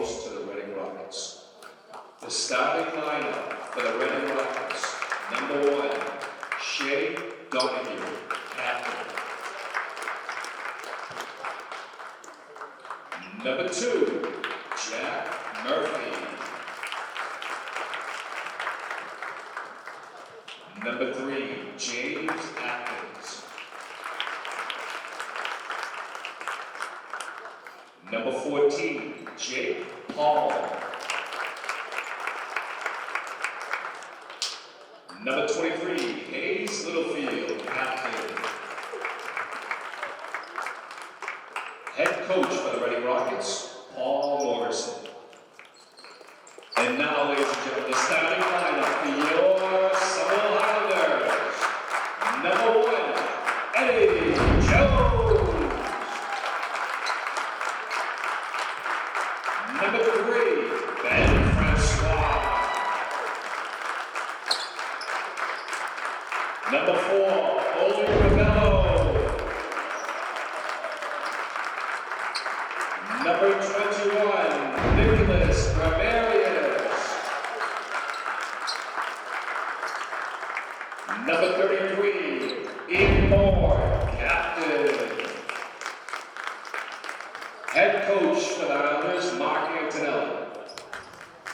goes to the Reading Rockets. The starting lineup for the Reading Rockets. Number 1, Shea Donahue, captain. Number 2, Jack Murphy. Number 3, James Atkins. Number 14, Jake Paul. Number 23, Hayes Littlefield, captain. Head coach for the Reading Rockets, Paul Morrison. And now, ladies and gentlemen, the starting lineup for your Somerville Highlanders. Number 1, Eddie Jones. Number 3, Ben Francois. Number 4, Oli Ravello. Number 21, Nicholas Ramirez. Number 33, Ian Moore, captain. Head coach for the Highlanders, Mark Antonelli.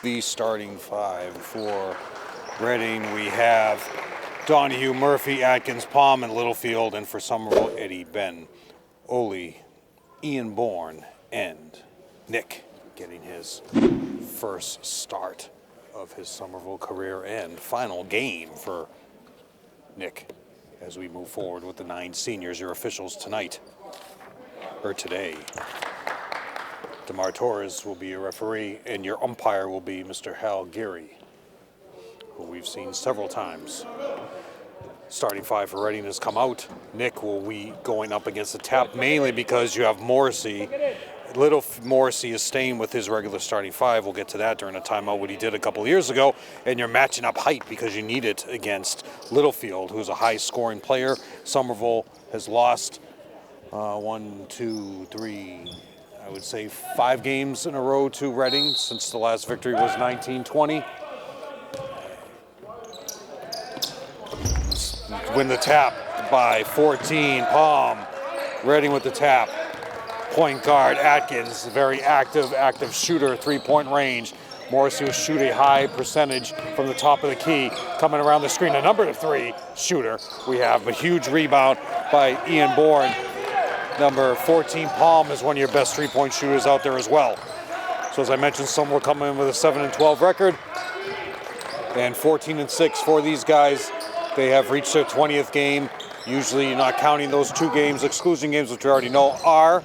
The starting 5 for Reading, we have Donahue, Murphy, Atkins, Palm, and Littlefield, and for Somerville, Eddie, Ben, Oli, Ian Bourne, and Nick getting his first start of his Somerville career and final game for Nick as we move forward with the 9 seniors, your officials tonight, or today. DeMar Torres will be your referee, and your umpire will be Mr. Hal Geary, who we've seen several times. Starting 5 for Reading has come out. Nick will be going up against the tap, mainly because you have Morrissey. Morrissey is staying with his regular starting 5. We'll get to that during a timeout, what he did a couple of years ago. And you're matching up height because you need it against Littlefield, who's a high-scoring player. Somerville has lost 1, 2, 3, I would say 5 games in a row to Reading since the last victory was 1920. Win the tap by 14, Palm. Reading with the tap. Point guard, Atkins, very active shooter, 3-point range. Morrissey will shoot a high percentage from the top of the key. Coming around the screen, a number 3 shooter we have. A huge rebound by Ian Bourne. Number 14, Palm, is one of your best 3-point shooters out there as well. So as I mentioned, some will come in with a 7-12 record. And 14-6 for these guys. They have reached their 20th game. Usually you're not counting those 2 games, exclusion games, which we already know are.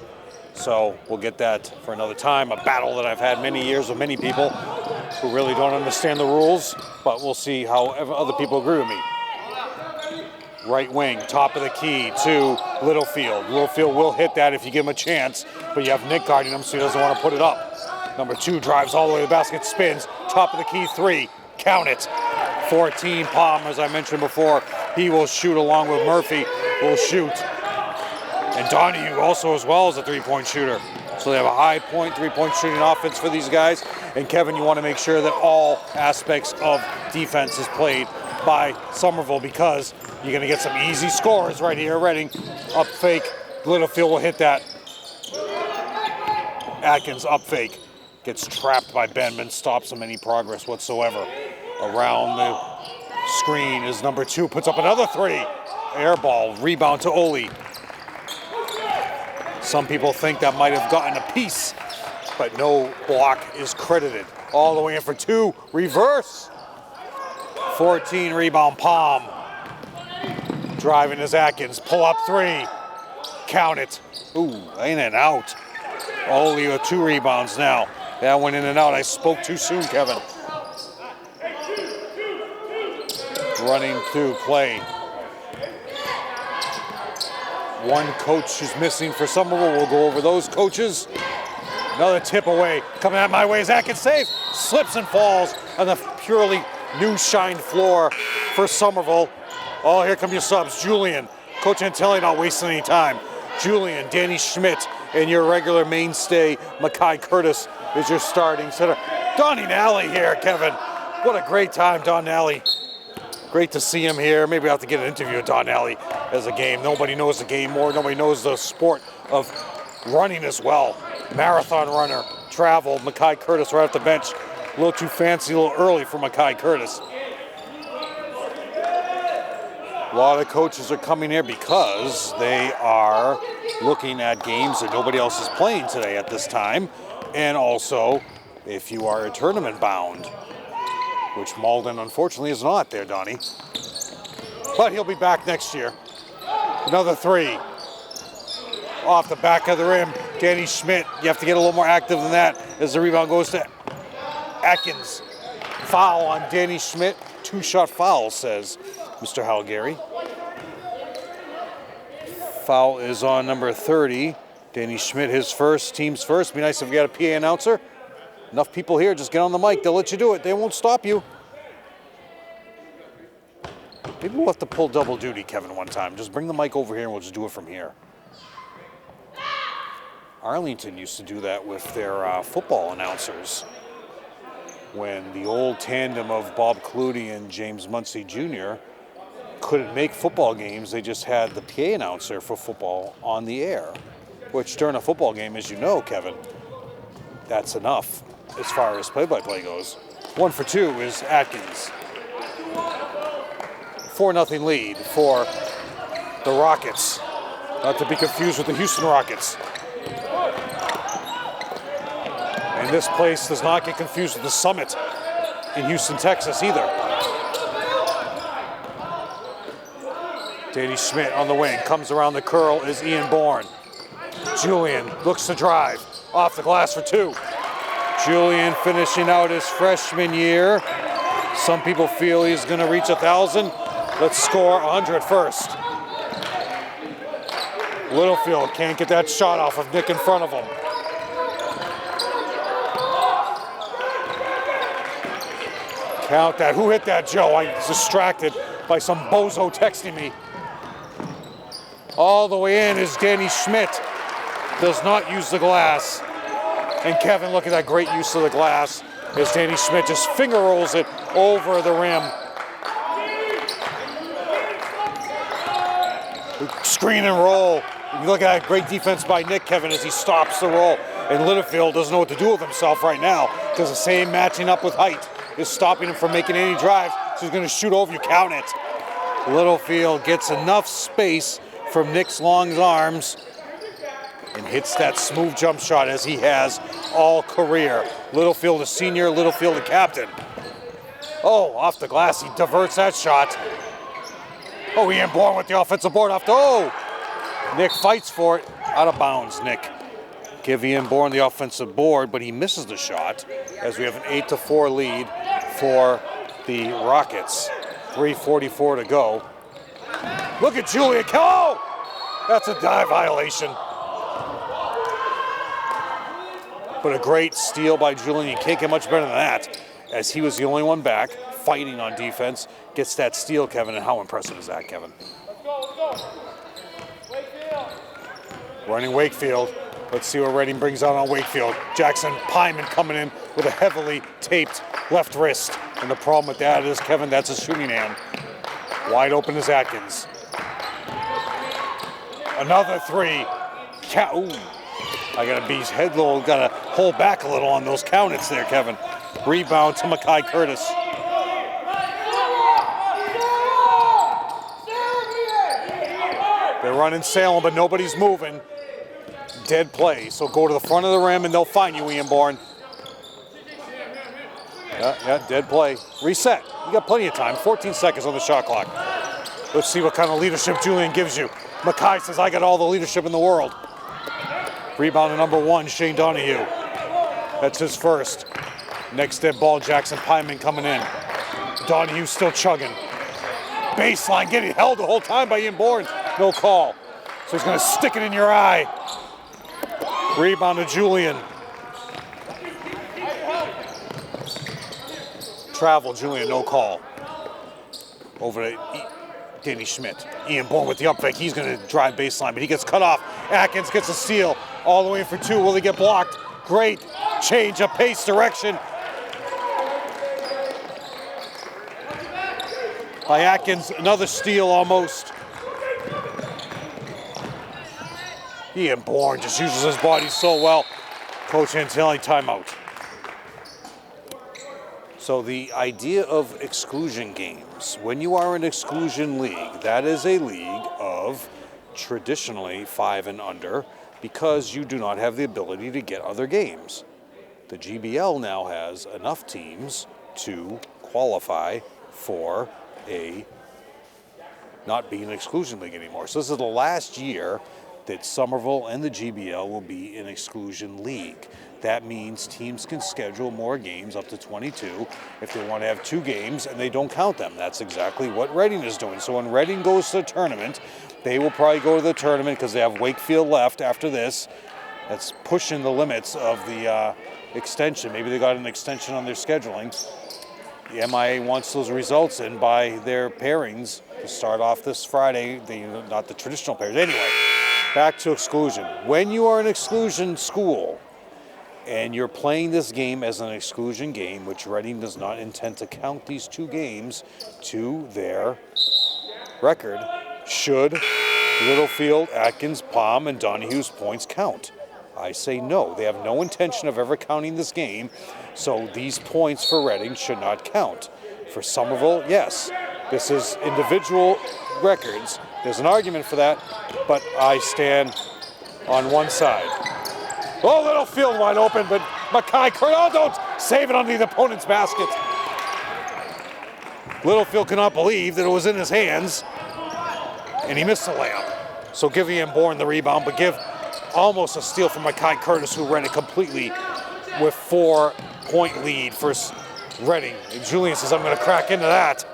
So we'll get that for another time. A battle that I've had many years with many people who really don't understand the rules, but we'll see how other people agree with me. Right wing, top of the key to Littlefield. Littlefield will hit that if you give him a chance, but you have Nick guarding him, so he doesn't want to put it up. Number 2 drives all the way to the basket, spins, top of the key 3, count it. 14, Palm, as I mentioned before, he will shoot along with Murphy, will shoot. And Donahue also as well as a 3-point shooter. So they have a high point, 3-point shooting offense for these guys. And Kevin, you want to make sure that all aspects of defense is played by Somerville because you're going to get some easy scores right here. Reading, up fake, Littlefield will hit that. Atkins up fake, gets trapped by Benman, stops him any progress whatsoever. Around the screen is number 2, puts up another 3. Air ball, rebound to Oli. Some people think that might have gotten a piece, but no block is credited. All the way in for 2, reverse. 14, rebound, Palm. Driving is Atkins, pull up 3, count it. Ooh, in and out. Oli with 2 rebounds now. That went in and out. I spoke too soon, Kevin. Running through play. One coach is missing for Somerville. We'll go over those coaches. Another tip away. Coming out my way is Atkins, save. Slips and falls on the purely new shined floor for Somerville. Oh, here come your subs. Julian. Coach Antelli not wasting any time. Julian, Danny Schmidt, and your regular mainstay, Makai Curtis, is your starting center. Donnie Nally here, Kevin. What a great time, Don Nally. Great to see him here. Maybe I'll have to get an interview with Don Nally as a game. Nobody knows the game more. Nobody knows the sport of running as well. Marathon runner, travel. Mackay Curtis right off the bench. A little too fancy, a little early for Mackay Curtis. A lot of coaches are coming here because they are looking at games that nobody else is playing today at this time. And also, if you are tournament bound, which Malden unfortunately is not there, Donnie. But he'll be back next year. Another three. Off the back of the rim, Danny Schmidt. You have to get a little more active than that as the rebound goes to Atkins. Foul on Danny Schmidt. 2-shot foul, says Mr. Halgary. Foul is on number 30. Danny Schmidt, his first, team's first. Be nice if we got a PA announcer. Enough people here, just get on the mic. They'll let you do it. They won't stop you. Maybe we'll have to pull double duty, Kevin, one time. Just bring the mic over here and we'll just do it from here. Arlington used to do that with their football announcers. When the old tandem of Bob Clutie and James Muncie Jr. couldn't make football games, they just had the PA announcer for football on the air. Which during a football game, as you know, Kevin, that's enough as far as play-by-play goes. 1 for 2 is Atkins. 4-0 lead for the Rockets. Not to be confused with the Houston Rockets. And this place does not get confused with the Summit in Houston, Texas either. Danny Schmidt on the wing, comes around the curl is Ian Bourne. Julian looks to drive, off the glass for 2. Julian finishing out his freshman year. Some people feel he's going to reach 1,000. Let's score 100 first. Littlefield can't get that shot off of Nick in front of him. Count that. Who hit that, Joe? I was distracted by some bozo texting me. All the way in is Danny Schmidt. Does not use the glass. And Kevin, look at that great use of the glass as Danny Schmidt just finger rolls it over the rim. Screen and roll. You look at that great defense by Nick, Kevin, as he stops the roll. And Littlefield doesn't know what to do with himself right now because the same matching up with height is stopping him from making any drives. So he's going to shoot over you. Count it. Littlefield gets enough space from Nick's long arms and hits that smooth jump shot as he has all career. Littlefield a senior, Littlefield a captain. Oh, off the glass, he diverts that shot. Oh, Ian Bourne with the offensive board off the, oh! Nick fights for it, out of bounds, Nick. Give Ian Bourne the offensive board, but he misses the shot as we have an 8-4 lead for the Rockets. 3:44 to go. Look at Julia, oh! That's a dive violation. But a great steal by Julian. You can't get much better than that, as he was the only one back, fighting on defense, gets that steal, Kevin, and how impressive is that, Kevin? Running Wakefield. Let's see what Reading brings out on Wakefield. Jackson Pyman coming in with a heavily taped left wrist. And the problem with that is, Kevin, that's a shooting hand. Wide open is Atkins. Another three. Ooh. I gotta be head low, gotta hold back a little on those countings there, Kevin. Rebound to Mackay Curtis. They're running Salem, but nobody's moving. Dead play, so go to the front of the rim and they'll find you, Ian Bourne. Yeah, dead play. Reset. You got plenty of time. 14 seconds on the shot clock. Let's see what kind of leadership Julian gives you. Mackay says, I got all the leadership in the world. Rebound to number 1, Shane Donahue. That's his first. Next dead ball, Jackson Pyman coming in. Donahue still chugging. Baseline, getting held the whole time by Ian Bourne. No call. So he's going to stick it in your eye. Rebound to Julian. Travel, Julian, no call. Over to Danny Schmidt. Ian Bourne with the up fake. He's going to drive baseline, but he gets cut off. Atkins gets a steal all the way for 2. Will he get blocked? Great change of pace direction by Atkins. Another steal almost. Ian Bourne just uses his body so well. Coach Antilli, timeout. So the idea of exclusion games, when you are an exclusion league, that is a league of traditionally 5 and under because you do not have the ability to get other games. The GBL now has enough teams to qualify for not being an exclusion league anymore. So this is the last year that Somerville and the GBL will be an exclusion league. That means teams can schedule more games, up to 22, if they want to have 2 games and they don't count them. That's exactly what Reading is doing. So when Reading goes to the tournament, they will probably go to the tournament because they have Wakefield left after this. That's pushing the limits of the extension. Maybe they got an extension on their scheduling. The MIA wants those results in by their pairings to start off this Friday, not the traditional pairs. Anyway, back to exclusion. When you are an exclusion school and you're playing this game as an exclusion game, which Reading does not intend to count these 2 games to their record, should Littlefield, Atkins, Palm, and Donahue's points count? I say no. They have no intention of ever counting this game, so these points for Reading should not count. For Somerville, yes. This is individual records. There's an argument for that, but I stand on one side. Oh, Littlefield wide open, but Mackay, oh, don't save it under the opponent's basket. Littlefield cannot believe that it was in his hands, and he missed the layup. So give Ian Bourne the rebound, but give almost a steal from Mackay Curtis, who read it completely with 4-point lead for Reading. And Julian says, I'm going to crack into that.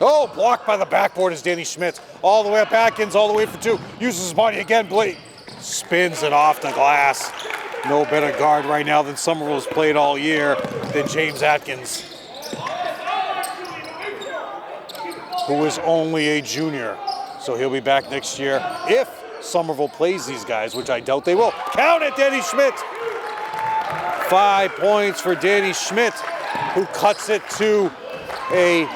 Oh, blocked by the backboard is Danny Schmidt. All the way up Atkins, all the way for 2. Uses his body again. Blake spins it off the glass. No better guard right now than Somerville's played all year than James Atkins, who is only a junior. So he'll be back next year if Somerville plays these guys, which I doubt they will. Count it, Danny Schmidt. 5 points for Danny Schmidt, who cuts it to a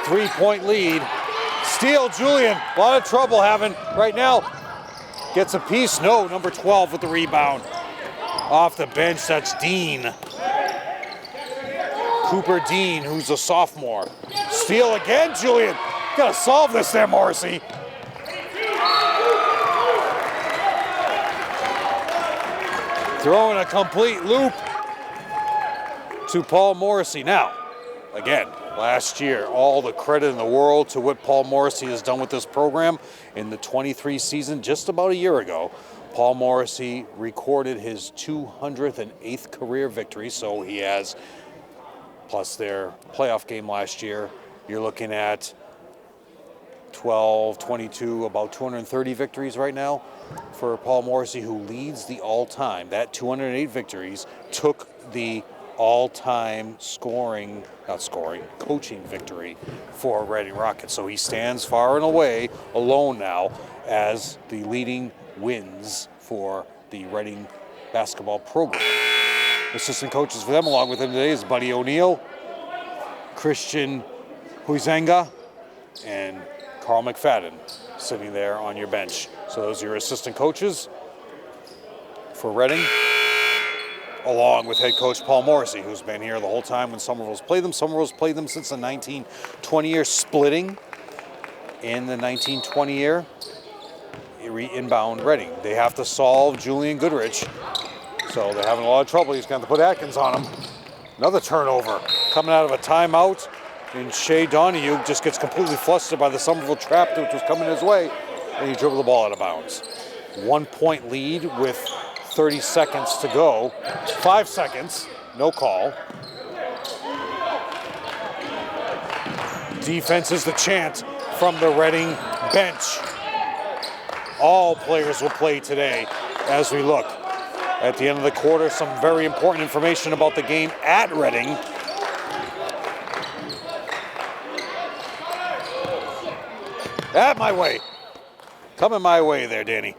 3-point lead. Steal, Julian. A lot of trouble having right now. Gets a piece. No, number 12 with the rebound. Off the bench, that's Dean. Cooper Dean, who's a sophomore. Steal again, Julian. Gotta solve this there, Morrissey. Throwing a complete loop to Paul Morrissey. Now, again, last year, all the credit in the world to what Paul Morrissey has done with this program. In the 23 season, just about a year ago, Paul Morrissey recorded his 208th career victory, so he has, plus their playoff game last year, you're looking at 12, 22, about 230 victories right now for Paul Morrissey, who leads the all-time. That 208 victories took the all-time coaching victory for Reading Rockets. So he stands far and away alone now as the leading wins for the Reading basketball program. Assistant coaches for them along with him today is Buddy O'Neill, Christian Huizenga, and Carl McFadden sitting there on your bench. So those are your assistant coaches for Reading, along with head coach Paul Morrissey, who's been here the whole time when Somerville's played them. Somerville's played them since the 1920 year, splitting in the 1920 year. Inbound Reading. They have to solve Julian Goodrich, so they're having a lot of trouble. He's going to put Atkins on him. Another turnover coming out of a timeout, and Shea Donahue just gets completely flustered by the Somerville trap which was coming his way, and he dribbled the ball out of bounds. 1-point lead with 30 seconds to go. 5 seconds, no call. Defense is the chant from the Reading bench. All players will play today as we look. At the end of the quarter, some very important information about the game at Reading. At my way. Coming my way there, Danny.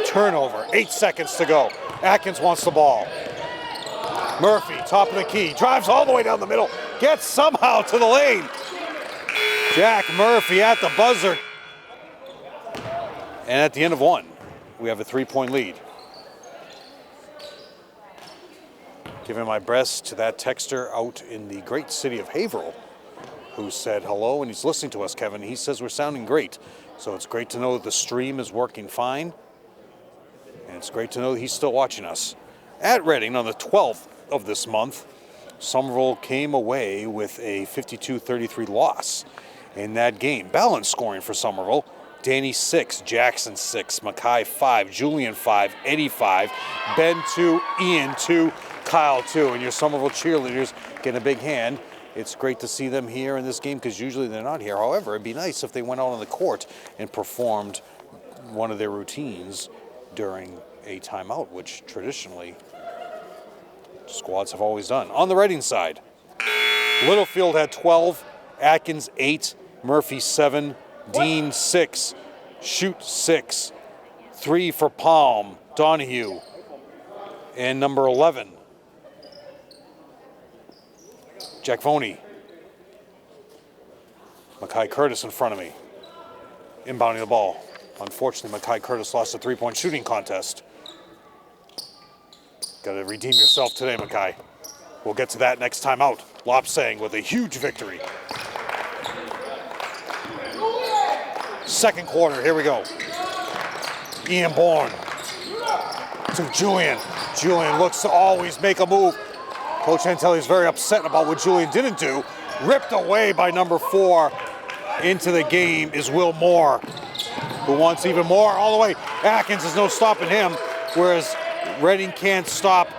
Turnover, 8 seconds to go. Atkins wants the ball. Murphy, top of the key, drives all the way down the middle, gets somehow to the lane. Jack Murphy at the buzzer. And at the end of one, we have a 3-point lead. Giving my best to that texter out in the great city of Haverhill, who said hello, and he's listening to us, Kevin. He says we're sounding great. So it's great to know that the stream is working fine. And it's great to know that he's still watching us. At Reading, on the 12th of this month, Somerville came away with a 52-33 loss in that game. Balanced scoring for Somerville. Danny 6, Jackson 6, Mackay 5, Julian 5, Eddie 5, Ben 2, Ian 2, Kyle 2. And your Somerville cheerleaders get a big hand. It's great to see them here in this game because usually they're not here. However, it'd be nice if they went out on the court and performed one of their routines during a timeout, which traditionally squads have always done. On the Reading side, Littlefield had 12, Atkins 8, Murphy 7, Dean 6, Shoot 6, 3 for Palm, Donahue, and number 11, Jack Voney. Mackay Curtis in front of me, inbounding the ball. Unfortunately, Mackay Curtis lost a 3-point shooting contest. Got to redeem yourself today, Mackay. We'll get to that next time out. Lopsang with a huge victory. Second quarter, here we go. Ian Bourne to Julian. Julian looks to always make a move. Coach Antelli is very upset about what Julian didn't do. Ripped away by number 4 into the game is Will Moore, who wants even more all the way. Atkins is no stopping him, whereas Reading can't stop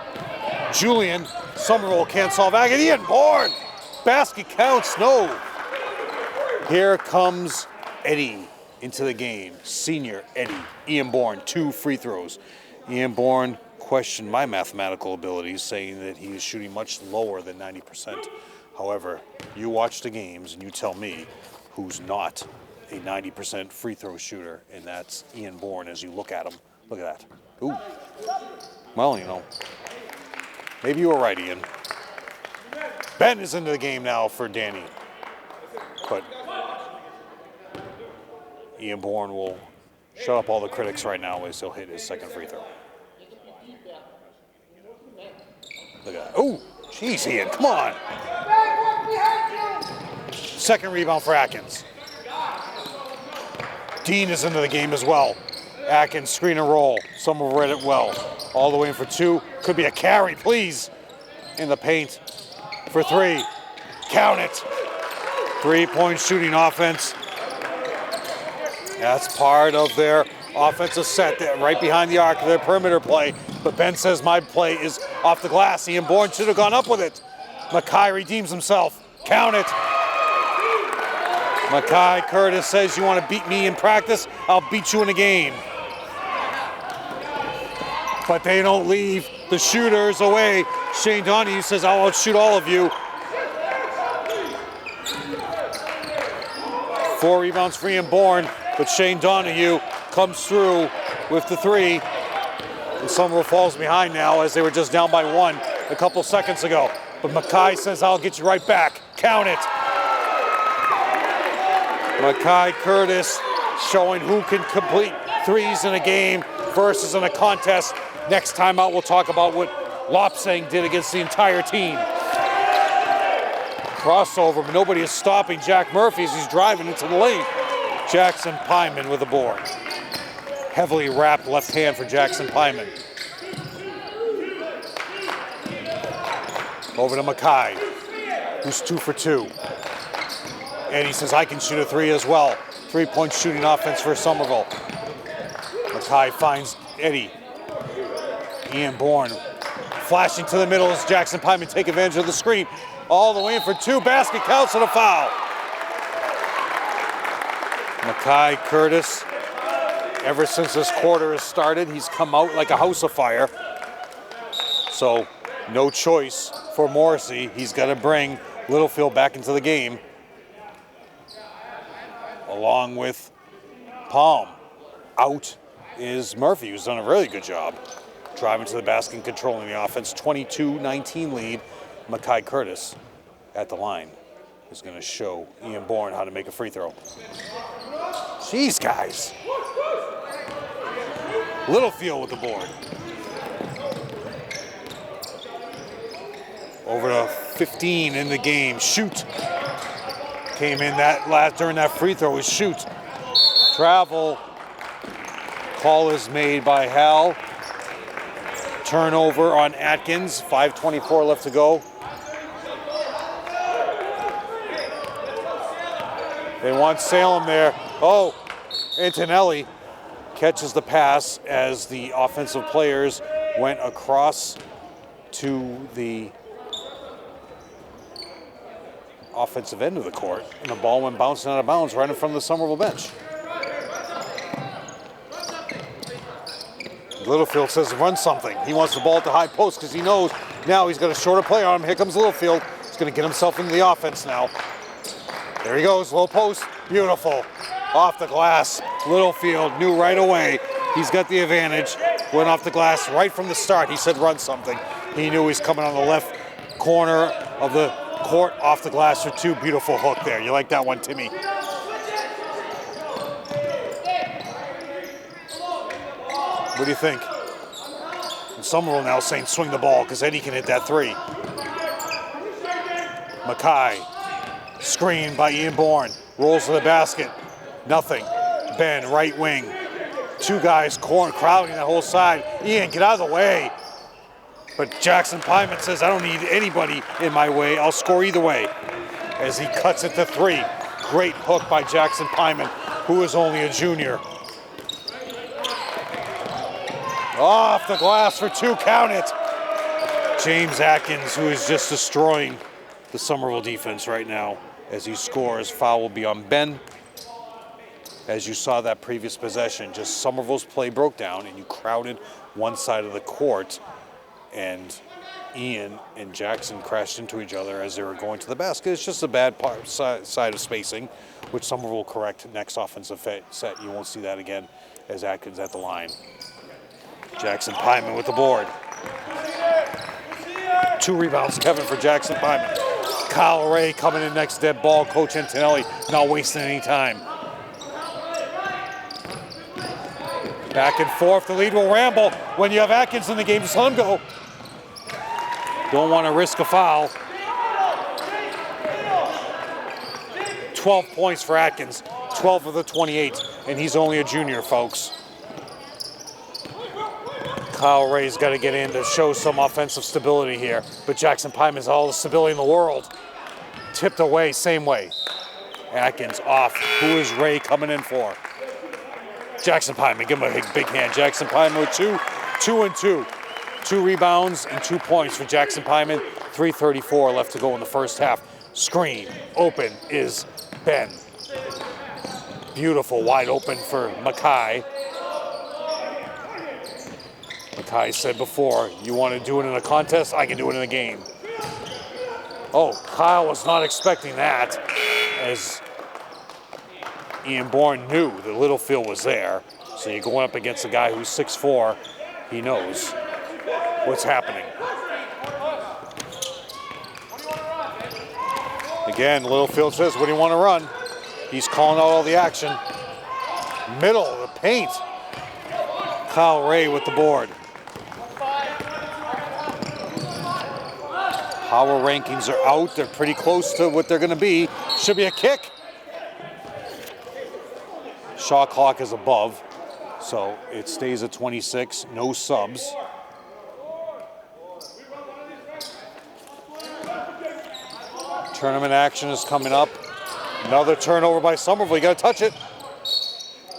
Julian. Somerville can't solve Atkins. Ian Bourne, basket counts, no. Here comes Eddie into the game. Senior Eddie. Ian Bourne, 2 free throws. Ian Bourne questioned my mathematical abilities, saying that he is shooting much lower than 90%. However, you watch the games and you tell me who's not a 90% free throw shooter, and that's Ian Bourne as you look at him. Look at that. Ooh. Well, you know, maybe you were right, Ian. Ben is into the game now for Danny. But Ian Bourne will shut up all the critics right now as he'll hit his second free throw. Look at that. Oh, jeez, Ian, come on. Second rebound for Atkins. Dean is into the game as well. Atkins, screen and roll. Somerville read it well. All the way in for 2. Could be a carry, please. In the paint for 3. Count it. 3-point shooting offense. That's part of their offensive set, right behind the arc of their perimeter play. But Ben says my play is off the glass. Ian Bourne should have gone up with it. Mackay redeems himself. Count it. Mackay Curtis says, you want to beat me in practice? I'll beat you in a game. But they don't leave the shooters away. Shane Donahue says, I'll outshoot all of you. 4 rebounds for Ian Bourne, but Shane Donahue comes through with the 3. And Somerville falls behind now as they were just down by 1 a couple seconds ago. But Mackay says, I'll get you right back. Count it. Mackay Curtis showing who can complete 3s in a game versus in a contest. Next time out, we'll talk about what Lopsang did against the entire team. Crossover, but nobody is stopping Jack Murphy as he's driving into the lane. Jackson Pyman with the board. Heavily wrapped left hand for Jackson Pyman. Over to Mackay, who's 2 for 2. And he says, I can shoot a 3 as well. 3-point shooting offense for Somerville. Mackay finds Eddie. Ian Bourne flashing to the middle as Jackson Pyman take advantage of the screen. All the way in for 2. Basket counts and a foul. Mackay Curtis, ever since this quarter has started, he's come out like a house of fire. So no choice for Morrissey. He's got to bring Littlefield back into the game, along with Palm. Out is Murphy, who's done a really good job driving to the basket and controlling the offense. 22-19 lead. Mackay Curtis at the line is going to show Ian Bourne how to make a free throw. Jeez, guys. Littlefield with the board. Over to 15 in the game. Shoot. Came in during that free throw was shoot. Travel. Call is made by Hal. Turnover on Atkins. 5:24 left to go. They want Salem there. Oh, Antonelli catches the pass as the offensive players went across to the offensive end of the court, and the ball went bouncing out of bounds right in front of the Somerville bench. Littlefield says run something. He wants the ball at the high post because he knows now he's got a shorter player on him. Here comes Littlefield. He's going to get himself into the offense now. There he goes, low post. Beautiful. Off the glass. Littlefield knew right away he's got the advantage. Went off the glass right from the start. He said run something. He knew he's coming on the left corner of the court off the glass for two. Beautiful hook there. You like that one, Timmy? What do you think? And Somerville now saying swing the ball because Eddie can hit that three. Mackay, screen by Ian Bourne, rolls to the basket. Nothing. Ben, right wing. Two guys crowding that whole side. Ian, get out of the way. But Jackson Pyman says, I don't need anybody in my way. I'll score either way. As he cuts it to three. Great hook by Jackson Pyman, who is only a junior. Off the glass for two, count it. James Atkins, who is just destroying the Somerville defense right now. As he scores, foul will be on Ben. As you saw that previous possession, just Somerville's play broke down and you crowded one side of the court, and Ian and Jackson crashed into each other as they were going to the basket. It's just a bad side of spacing, which Somerville will correct next offensive set. You won't see that again as Atkins at the line. Jackson Pyman with the board. 2 rebounds, Kevin, for Jackson Pyman. Kyle Ray coming in next, dead ball. Coach Antonelli not wasting any time. Back and forth, the lead will ramble. When you have Atkins in the game, just let him go. Don't want to risk a foul. 12 points for Atkins, 12 of the 28, and he's only a junior, folks. Kyle Ray's got to get in to show some offensive stability here, but Jackson Pyman has all the stability in the world. Tipped away, same way. Atkins off. Who is Ray coming in for? Jackson Pyman, give him a big hand. Jackson Pyman with 2 and 2. 2 rebounds and 2 points for Jackson Pyman. 3:34 left to go in the first half. Screen, open is Ben. Beautiful, wide open for Mackay. Mackay said before, you want to do it in a contest? I can do it in a game. Oh, Kyle was not expecting that, as Ian Bourne knew that Littlefield was there. So you're going up against a guy who's 6'4", he knows what's happening. Again, Littlefield says, what do you want to run? He's calling out all the action. Middle of the paint. Kyle Ray with the board. Power rankings are out. They're pretty close to what they're going to be. Should be a kick. Shot clock is above, so it stays at 26. No subs. Tournament action is coming up. Another turnover by Somerville. You got to touch it.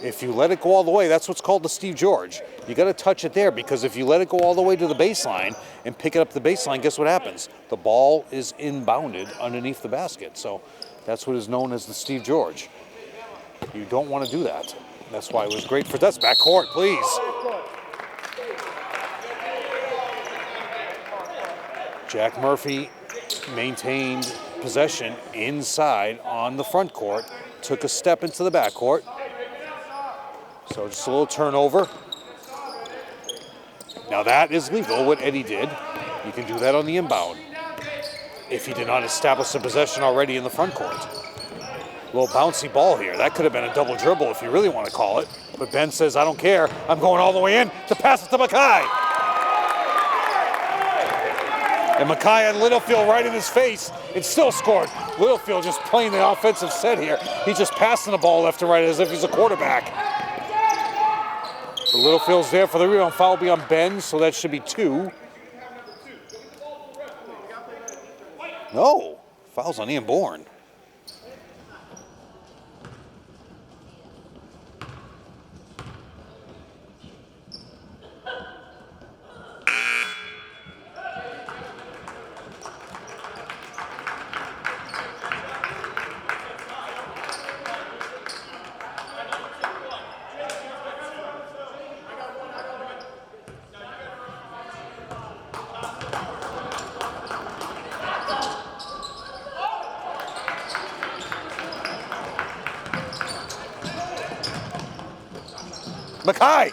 If you let it go all the way, that's what's called the Steve George. You got to touch it there, because if you let it go all the way to the baseline and pick it up the baseline, guess what happens? The ball is inbounded underneath the basket. So that's what is known as the Steve George. You don't want to do that. That's why it was great for that's backcourt, please. Jack Murphy maintained possession inside on the front court, took a step into the back court. So just a little turnover. Now that is legal, what Eddie did. You can do that on the inbound if he did not establish the possession already in the front court. A little bouncy ball here. That could have been a double dribble if you really want to call it. But Ben says, I don't care. I'm going all the way in to pass it to Mackay. And Mackay had Littlefield right in his face and still scored. Littlefield just playing the offensive set here. He's just passing the ball left and right as if he's a quarterback. But Littlefield's there for the rebound. Foul will be on Ben, so that should be 2. No, foul's on Ian Bourne. Mackay.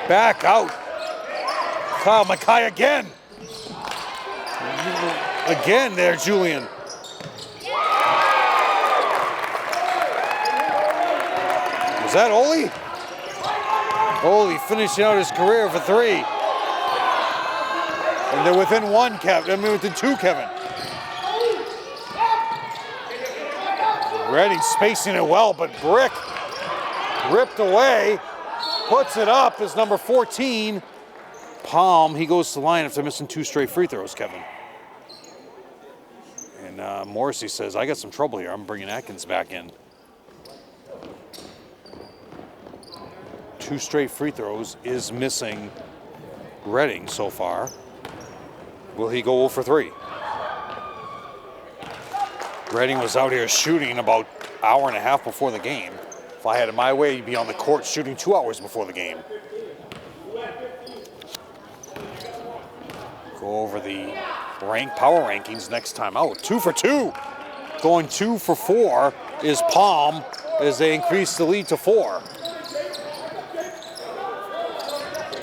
Back out. Kyle Mackay again. Again there, Julian. Was that Ole? Ole finishing out his career for 3. And they're within 1, Kevin. I mean, within 2, Kevin. Redding spacing it well, but Brick ripped away, puts it up as number 14. Palm, he goes to the line after missing 2 straight free throws, Kevin. And Morrissey says, I got some trouble here. I'm bringing Atkins back in. 2 straight free throws is missing Redding so far. Will he go 0 for 3? Redding was out here shooting about an hour and a half before the game. If I had it my way, he'd be on the court shooting 2 hours before the game. Go over the power rankings next time out. 2 for 2. Going 2 for 4 is Palm as they increase the lead to 4.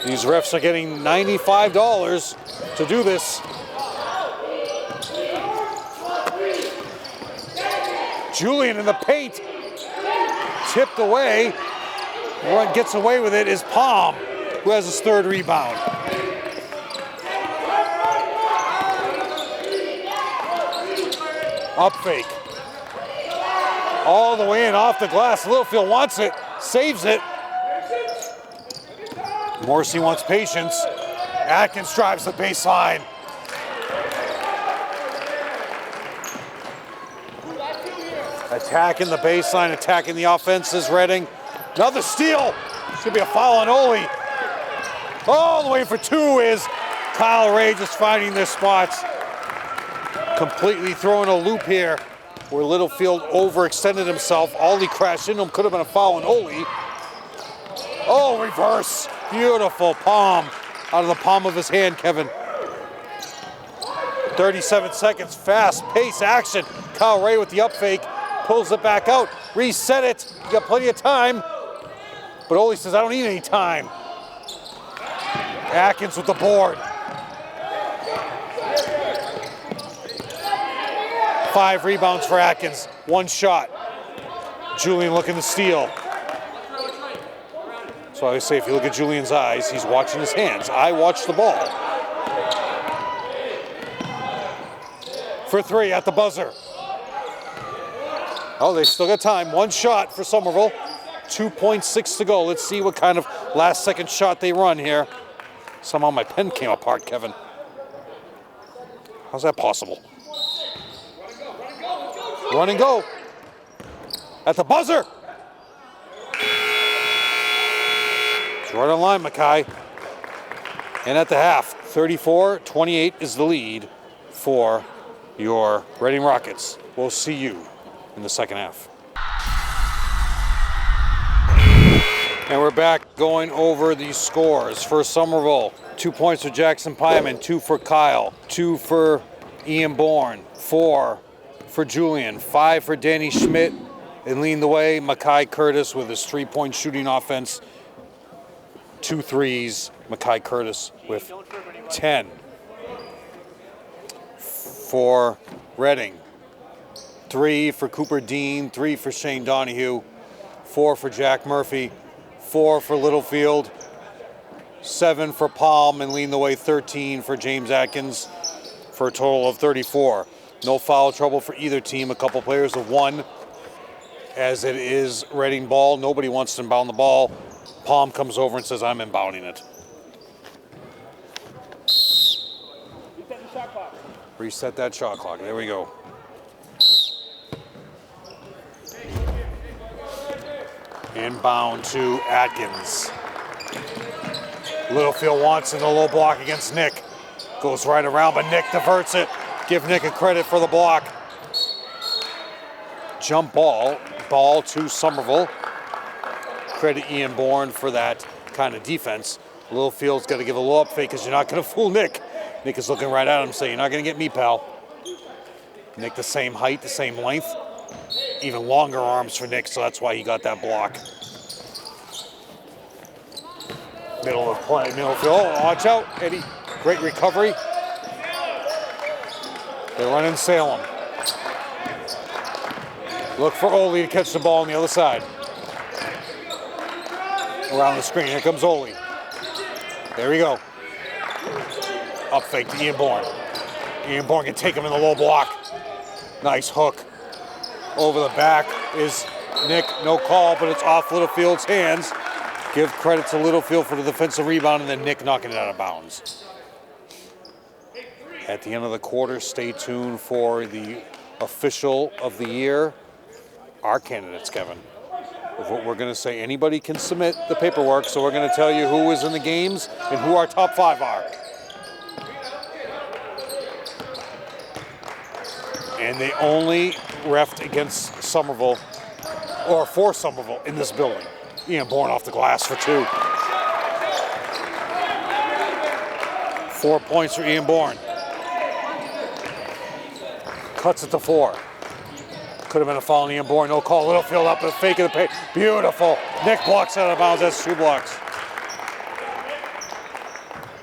These refs are getting $95 to do this. Julian in the paint, tipped away. One gets away with it is Palm, who has his 3rd rebound. Up fake. All the way in off the glass. Littlefield wants it, saves it. Morrissey wants patience. Atkins drives the baseline. Attacking the baseline, attacking the offense is Redding. Another steal. Should be a foul on Ole. All the way for 2 is Kyle Ray just finding their spots. Completely throwing a loop here where Littlefield overextended himself. Ollie crashed into him. Could have been a foul on Ole. Oh, reverse. Beautiful palm out of the palm of his hand, Kevin. 37 seconds, fast pace action. Kyle Ray with the up fake. Pulls it back out, reset it. You got plenty of time. But Ole says, I don't need any time. Atkins with the board. 5 rebounds for Atkins, 1 shot. Julian looking to steal. So I always say, if you look at Julian's eyes, he's watching his hands. I watch the ball. For 3 at the buzzer. Oh, they still got time. 1 shot for Somerville. 2.6 to go. Let's see what kind of last-second shot they run here. Somehow my pen came apart, Kevin. How's that possible? Run and go. At the buzzer. It's right on line, Mackay. And at the half, 34-28 is the lead for your Reading Rockets. We'll see you in the second half. And we're back going over the scores. For Somerville, 2 points for Jackson Pyman, 2 for Kyle, 2 for Ian Bourne, 4 for Julian, 5 for Danny Schmidt, and leading the way, Mackay Curtis with his 3-point shooting offense. 2 threes, Mackay Curtis with 10. For Reading, 3 for Cooper Dean, 3 for Shane Donahue, 4 for Jack Murphy, 4 for Littlefield, 7 for Palm, and leading the way 13 for James Atkins for a total of 34. No foul trouble for either team. A couple players have won as it is Reading ball. Nobody wants to inbound the ball. Palm comes over and says, I'm inbounding it. Reset that shot clock. There we go. Inbound to Atkins. Littlefield wants in the low block against Nick. Goes right around, but Nick diverts it. Give Nick a credit for the block. Jump ball to Somerville. Credit Ian Bourne for that kind of defense. Littlefield's got to give a low up fake because you're not going to fool Nick. Nick is looking right at him saying, you're not going to get me, pal. Nick the same height, the same length. Even longer arms for Nick, so that's why he got that block. Middle of play, middle of field. Oh, watch out, Eddie. Great recovery. They're running Salem. Look for Ole to catch the ball on the other side. Around the screen, here comes Ole. There we go. Up fake to Ian Bourne. Ian Bourne can take him in the low block. Nice hook. Over the back is Nick, no call, but it's off Littlefield's hands. Give credit to Littlefield for the defensive rebound, and then Nick knocking it out of bounds. At the end of the quarter, stay tuned for the official of the year. Our candidates, Kevin. What we're going to say, anybody can submit the paperwork, so we're going to tell you who is in the games and who our top 5 are. And they only refed against Somerville, or for Somerville in this building. Ian Bourne off the glass for 2. 4 points for Ian Bourne. Cuts it to 4. Could have been a foul on Ian Bourne. No call. Littlefield up and fake of the paint. Beautiful. Nick blocks out of bounds. That's 2 blocks.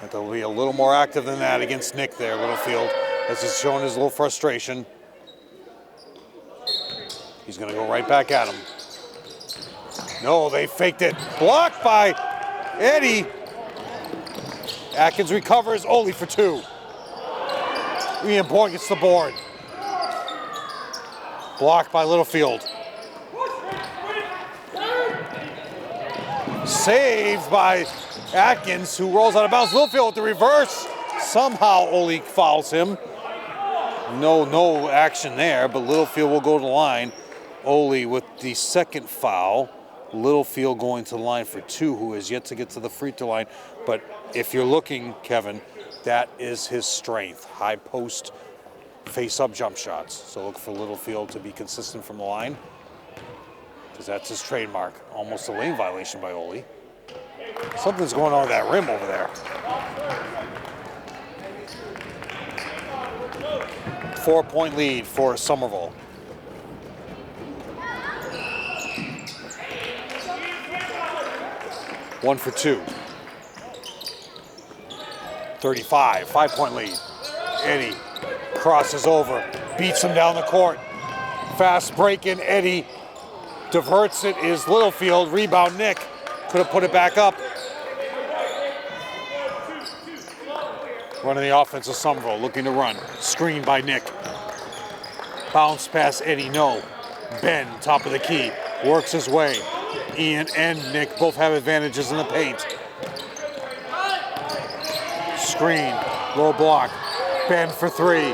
Have to be a little more active than that against Nick there, Littlefield, as he's showing his little frustration. He's going to go right back at him. No, they faked it. Blocked by Eddie. Atkins recovers. Ole for 2. Ian Bourne gets the board. Blocked by Littlefield. Saved by Atkins, who rolls out of bounds. Littlefield with the reverse. Somehow Ole fouls him. No action there, but Littlefield will go to the line. Ole with the second foul. Littlefield going to the line for 2, who has yet to get to the free throw line. But if you're looking, Kevin, that is his strength. High post, face-up jump shots. So look for Littlefield to be consistent from the line, because that's his trademark. Almost a lane violation by Ole. Something's going on with that rim over there. 4-point lead for Somerville. One for 2. 35, 5-point lead. Eddie crosses over, beats him down the court. Fast break in, Eddie diverts it, is Littlefield. Rebound, Nick. Could have put it back up. Running the offense of Somerville, looking to run. Screen by Nick. Bounce pass, Eddie, no. Ben, top of the key, works his way. Ian and Nick both have advantages in the paint. Screen, low block. Ben for 3.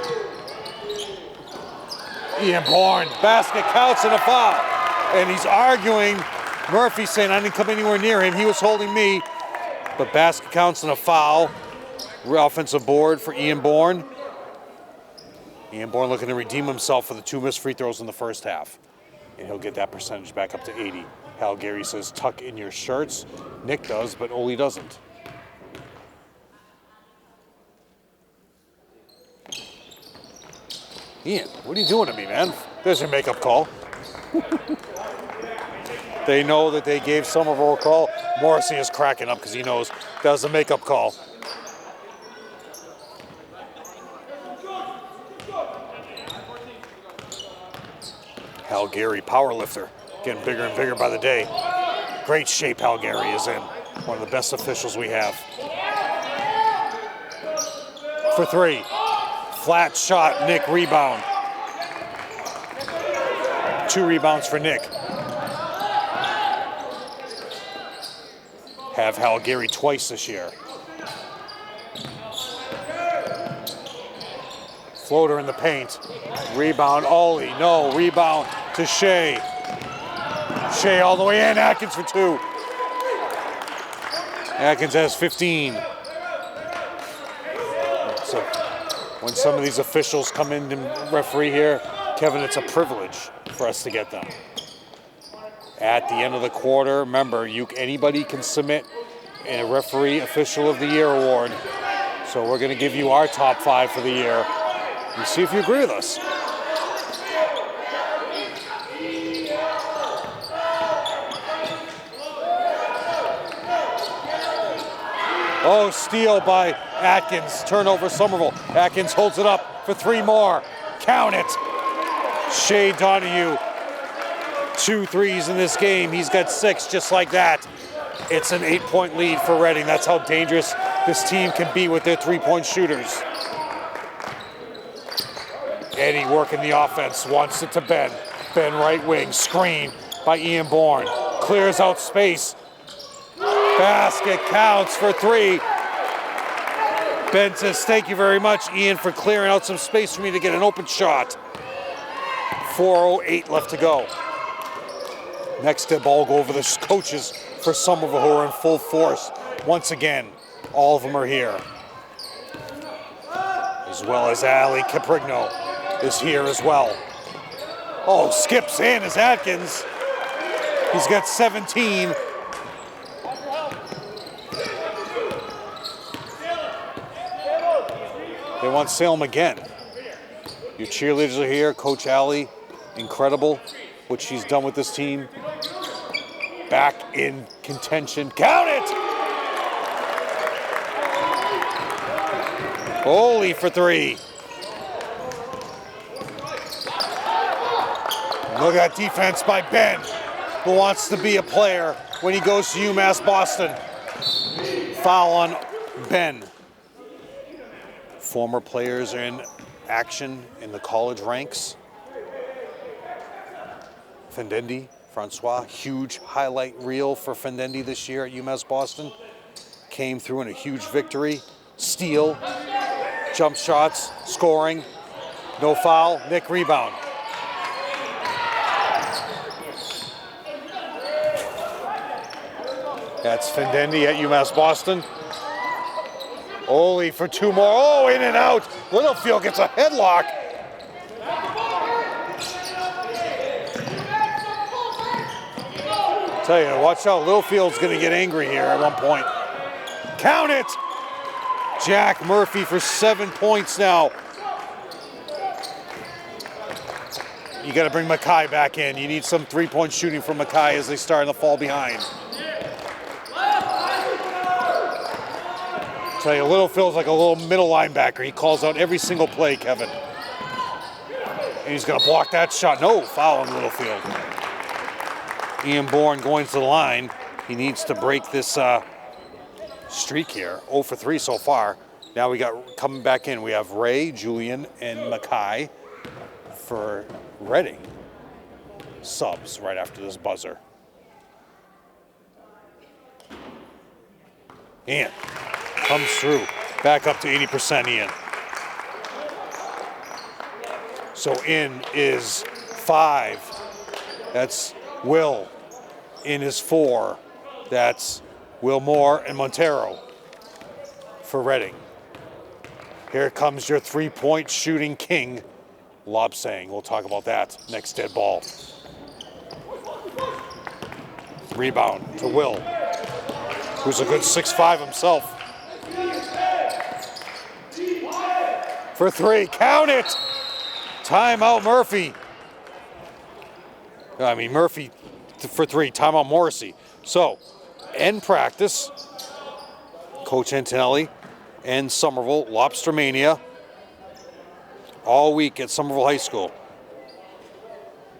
Ian Bourne, basket counts and a foul. And he's arguing. Murphy saying, I didn't come anywhere near him. He was holding me. But basket counts and a foul. Offensive board for Ian Bourne. Ian Bourne looking to redeem himself for the 2 missed free throws in the first half. And he'll get that percentage back up to 80. Hal Gary says, tuck in your shirts. Nick does, but Ole doesn't. Ian, what are you doing to me, man? There's your makeup call. They know that they gave Somerville a call. Morrissey is cracking up because he knows that was a makeup call. Hal Gary, power lifter, getting bigger and bigger by the day. Great shape Hal Gary is in. One of the best officials we have. For three. Flat shot, Nick rebound. 2 rebounds for Nick. Have Hal Gary twice this year. Floater in the paint. Rebound, Ole, no, rebound to Shea. Shea all the way in, Atkins for 2. Atkins has 15. So when some of these officials come in and referee here, Kevin, it's a privilege for us to get them. At the end of the quarter, remember, anybody can submit a referee official of the year award. So we're going to give you our top 5 for the year and see if you agree with us. Oh, steal by Atkins. Turnover, Somerville. Atkins holds it up for 3 more. Count it. Shea Donahue, 2 threes in this game. He's got 6 just like that. It's an 8-point lead for Reading. That's how dangerous this team can be with their 3-point shooters. Eddie working the offense, wants it to Ben. Ben right wing, screen by Ian Bourne. Clears out space. Basket counts for 3. Ben says, thank you very much, Ian, for clearing out some space for me to get an open shot. 4:08 left to go. Next tip, I'll go over the coaches for Somerville who are in full force. Once again, all of them are here. As well as Ali Caprigno is here as well. Oh, skips in as Atkins. He's got 17. They want Salem again. Your cheerleaders are here. Coach Ali, incredible what she's done with this team. Back in contention. Count it! Ole for 3. Look at that defense by Ben, who wants to be a player when he goes to UMass Boston. Foul on Ben. Former players are in action in the college ranks. Fendendi, Francois, huge highlight reel for Fendendi this year at UMass Boston. Came through in a huge victory. Steal, jump shots, scoring. No foul, Nick rebound. That's Fendendi at UMass Boston. Ole for 2 more. Oh, in and out. Littlefield gets a headlock. Tell you, watch out. Littlefield's going to get angry here at one point. Count it. Jack Murphy for 7 points now. You got to bring Mackay back in. You need some 3-point shooting from Mackay as they start to fall behind. Tell you, Littlefield's like a little middle linebacker. He calls out every single play, Kevin. And he's going to block that shot. No, foul on Littlefield. Ian Bourne going to the line. He needs to break this streak here. 0 for 3 so far. Now we got coming back in. We have Ray, Julian, and Mackay for Reading. Subs right after this buzzer. Ian comes through. Back up to 80%, Ian. So in is 5. That's Will. In is 4. That's Will Moore and Montero for Reading. Here comes your 3-point shooting king, Lobsang. We'll talk about that next dead ball. Rebound to Will, who's a good 6'5" himself. For three, count it! Timeout Murphy. Murphy for three, timeout Morrissey. So, end practice, Coach Antonelli and Somerville, Lobster Mania, all week at Somerville High School.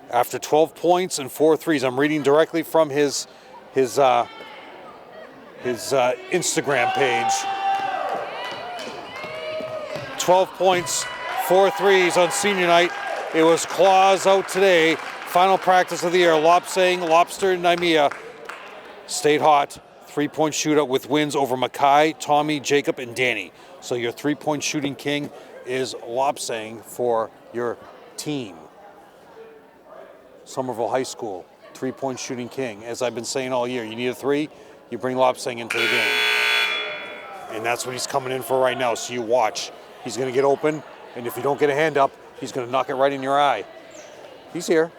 After 12 points and 4 threes, I'm reading directly from his Instagram page. 12 points, 4 threes on senior night. It was claws out today. Final practice of the year. Lopsang, Lobster, and Naimia stayed hot. 3-point shootout with wins over Mackay, Tommy, Jacob, and Danny. So your 3-point shooting king is Lopsang for your team. Somerville High School, 3-point shooting king. As I've been saying all year, you need a 3, you bring Lopsang into the game. And that's what he's coming in for right now, so you watch. He's going to get open, and if you don't get a hand up, he's going to knock it right in your eye. He's here.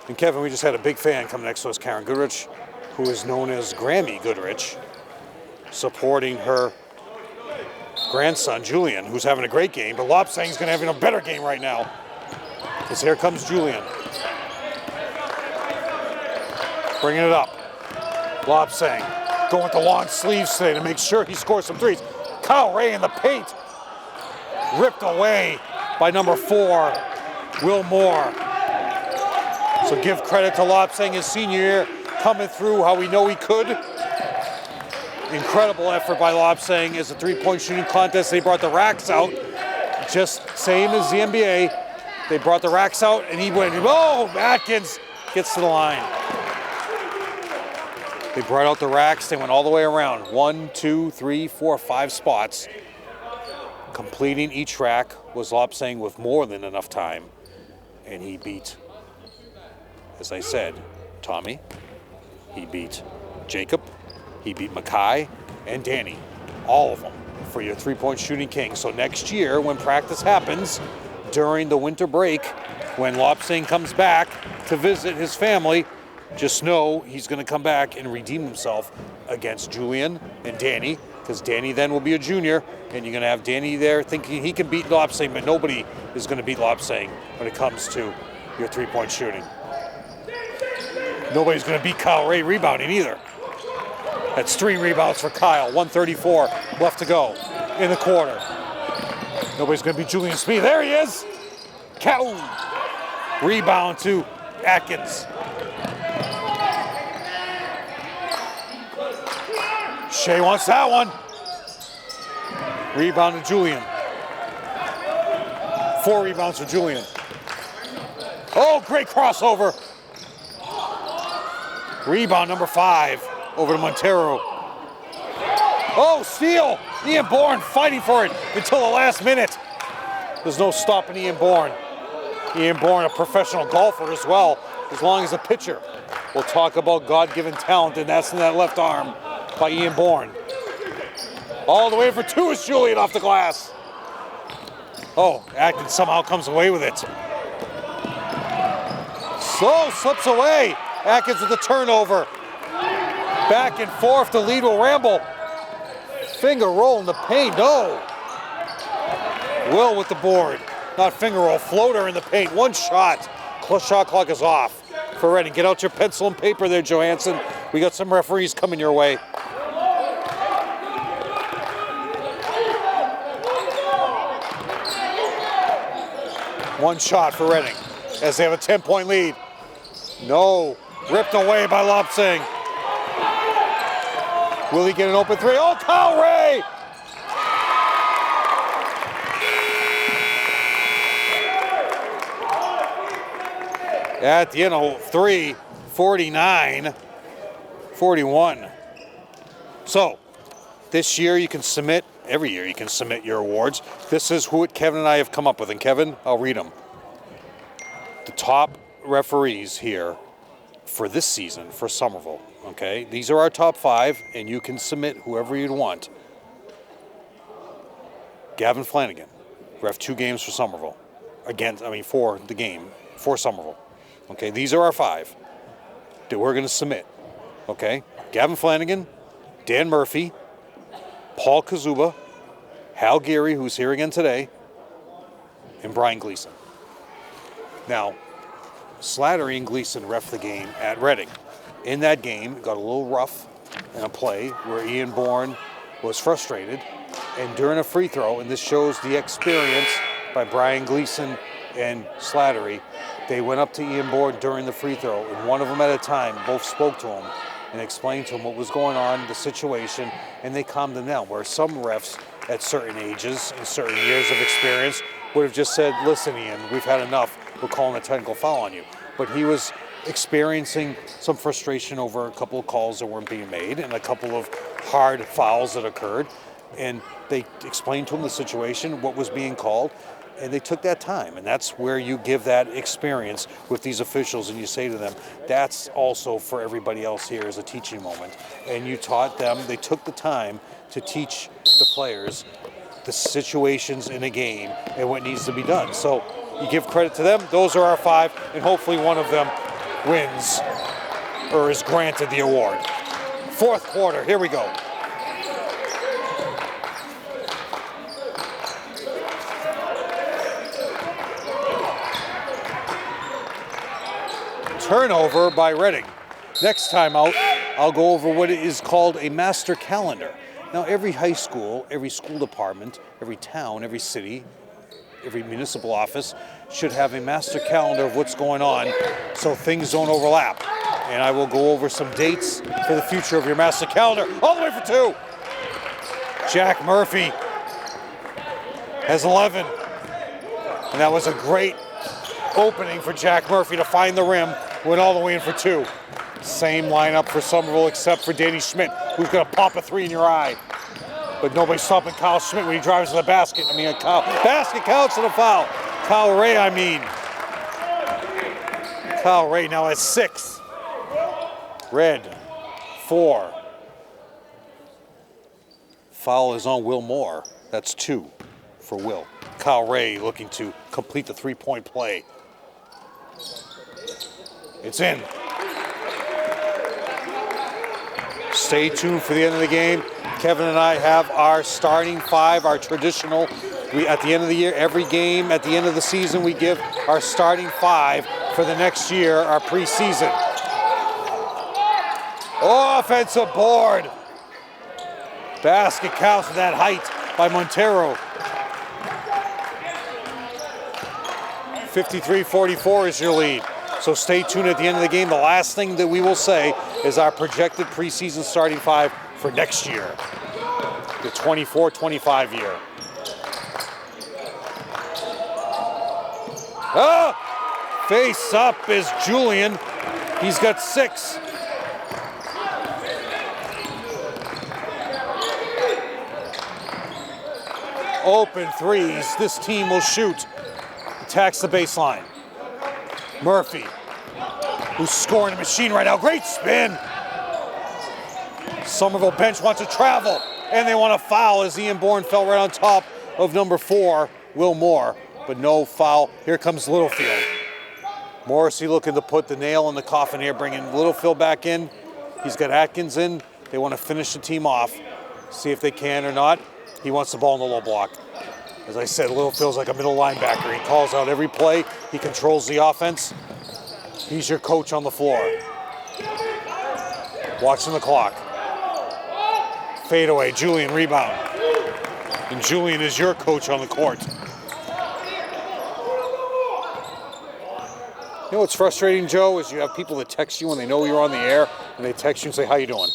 And Kevin, we just had a big fan come next to us, Karen Goodrich, who is known as Grammy Goodrich, supporting her grandson, Julian, who's having a great game, but Lopsang's going to have an even better game right now. Because here comes Julian. Bringing it up. Lopsang going with the long sleeves today to make sure he scores some threes. Kyle Ray in the paint. Ripped away by number 4, Will Moore. So give credit to Lopsang his senior year, coming through how we know he could. Incredible effort by Lopsang as a 3-point shooting contest. They brought the racks out, just same as the NBA. They brought the racks out and he went, oh, Atkins gets to the line. They brought out the racks, they went all the way around. 1, 2, 3, 4, 5 spots. Completing each rack was Lopsang with more than enough time. And he beat, as I said, Tommy. He beat Jacob. He beat Mackay and Danny. All of them for your 3-point shooting king. So next year, when practice happens, during the winter break, when Lopsang comes back to visit his family, just know he's going to come back and redeem himself against Julian and Danny, because Danny then will be a junior, and you're going to have Danny there thinking he can beat Lopsang, but nobody is going to beat Lopsang when it comes to your 3-point shooting. Nobody's going to beat Kyle Ray rebounding either. That's 3 rebounds for Kyle, 1:34 left to go in the quarter. Nobody's going to beat Julian Speed. There he is. Cow. Rebound to Atkins. Shea wants that one. Rebound to Julian. 4 rebounds for Julian. Oh, great crossover. Rebound number 5 over to Montero. Oh, steal. Ian Bourne fighting for it until the last minute. There's no stopping Ian Bourne. Ian Bourne, a professional golfer as well, as long as a pitcher. We'll talk about God-given talent, and that's in that left arm by Ian Bourne. All the way for 2 is Julian off the glass. Oh, Atkins somehow comes away with it. So slips away. Atkins with the turnover. Back and forth, the lead will ramble. Finger roll in the paint, no. Will with the board. Not finger roll, floater in the paint. 1 shot. Shot clock is off for Reading. Get out your pencil and paper there, Johansson. We got some referees coming your way. One shot for Reading as they have a 10-point lead. No. Ripped away by Lopsang. Will he get an open 3? Oh, Kyle Ray! At the end of 3, 49-41. So, this year you can submit, every year you can submit your awards. This is what Kevin and I have come up with. And Kevin, I'll read them. The top referees here for this season for Somerville, okay? These are our top 5, and you can submit whoever you'd want. Gavin Flanagan, Ref 2 games for Somerville. For the game, for Somerville. Okay, these are our 5 that we're going to submit. Okay, Gavin Flanagan, Dan Murphy, Paul Kazuba, Hal Geary, who's here again today, and Brian Gleason. Now, Slattery and Gleason ref the game at Reading. In that game, it got a little rough in a play where Ian Bourne was frustrated, and during a free throw, and this shows the experience by Brian Gleason and Slattery, they went up to Ian Bourne during the free throw, and one of them at a time both spoke to him and explained to him what was going on, the situation, and they calmed him down. Where some refs at certain ages and certain years of experience would have just said, listen, Ian, we've had enough, we're calling a technical foul on you. But he was experiencing some frustration over a couple of calls that weren't being made and a couple of hard fouls that occurred. And they explained to him the situation, what was being called, and they took that time. And that's where you give that experience with these officials and you say to them, that's also for everybody else here as a teaching moment. And you taught them, they took the time to teach the players the situations in a game and what needs to be done. So you give credit to them. Those are our 5, and hopefully one of them wins or is granted the award. 4th quarter, here we go. Turnover by Reading. Next time out, I'll go over what is called a master calendar. Now, every high school, every school department, every town, every city, every municipal office should have a master calendar of what's going on so things don't overlap. And I will go over some dates for the future of your master calendar. All the way for 2. Jack Murphy has 11. And that was a great opening for Jack Murphy to find the rim, went all the way in for 2. Same lineup for Somerville except for Danny Schmidt, who's going to pop a 3 in your eye. But nobody's stopping Kyle Schmidt when he drives to the basket. Basket counts and a foul. Kyle Ray now has 6. Red, 4. Foul is on Will Moore. That's 2 for Will. Kyle Ray looking to complete the 3-point play. It's in. Stay tuned for the end of the game. Kevin and I have our starting 5, our traditional. At the end of the year, every game, at the end of the season, we give our starting 5 for the next year, our preseason. Offensive board. Basket counts for that height by Montero. 53-44 is your lead. So stay tuned at the end of the game. The last thing that we will say is our projected preseason starting 5 for next year, the 24-25 year. Face up is Julian. He's got 6. Open threes. This team will shoot. Attacks the baseline. Murphy, who's scoring a machine right now. Great spin. Somerville bench wants to travel, and they want to foul as Ian Bourne fell right on top of number 4, Will Moore, but no foul. Here comes Littlefield. Morrissey looking to put the nail in the coffin here, bringing Littlefield back in. He's got Atkins in. They want to finish the team off, see if they can or not. He wants the ball in the low block. As I said, Littlefield's like a middle linebacker. He calls out every play. He controls the offense. He's your coach on the floor. Watching the clock. Fade away. Julian rebound. And Julian is your coach on the court. You know what's frustrating, Joe, is you have people that text you when they know you're on the air, and they text you and say, how you doing?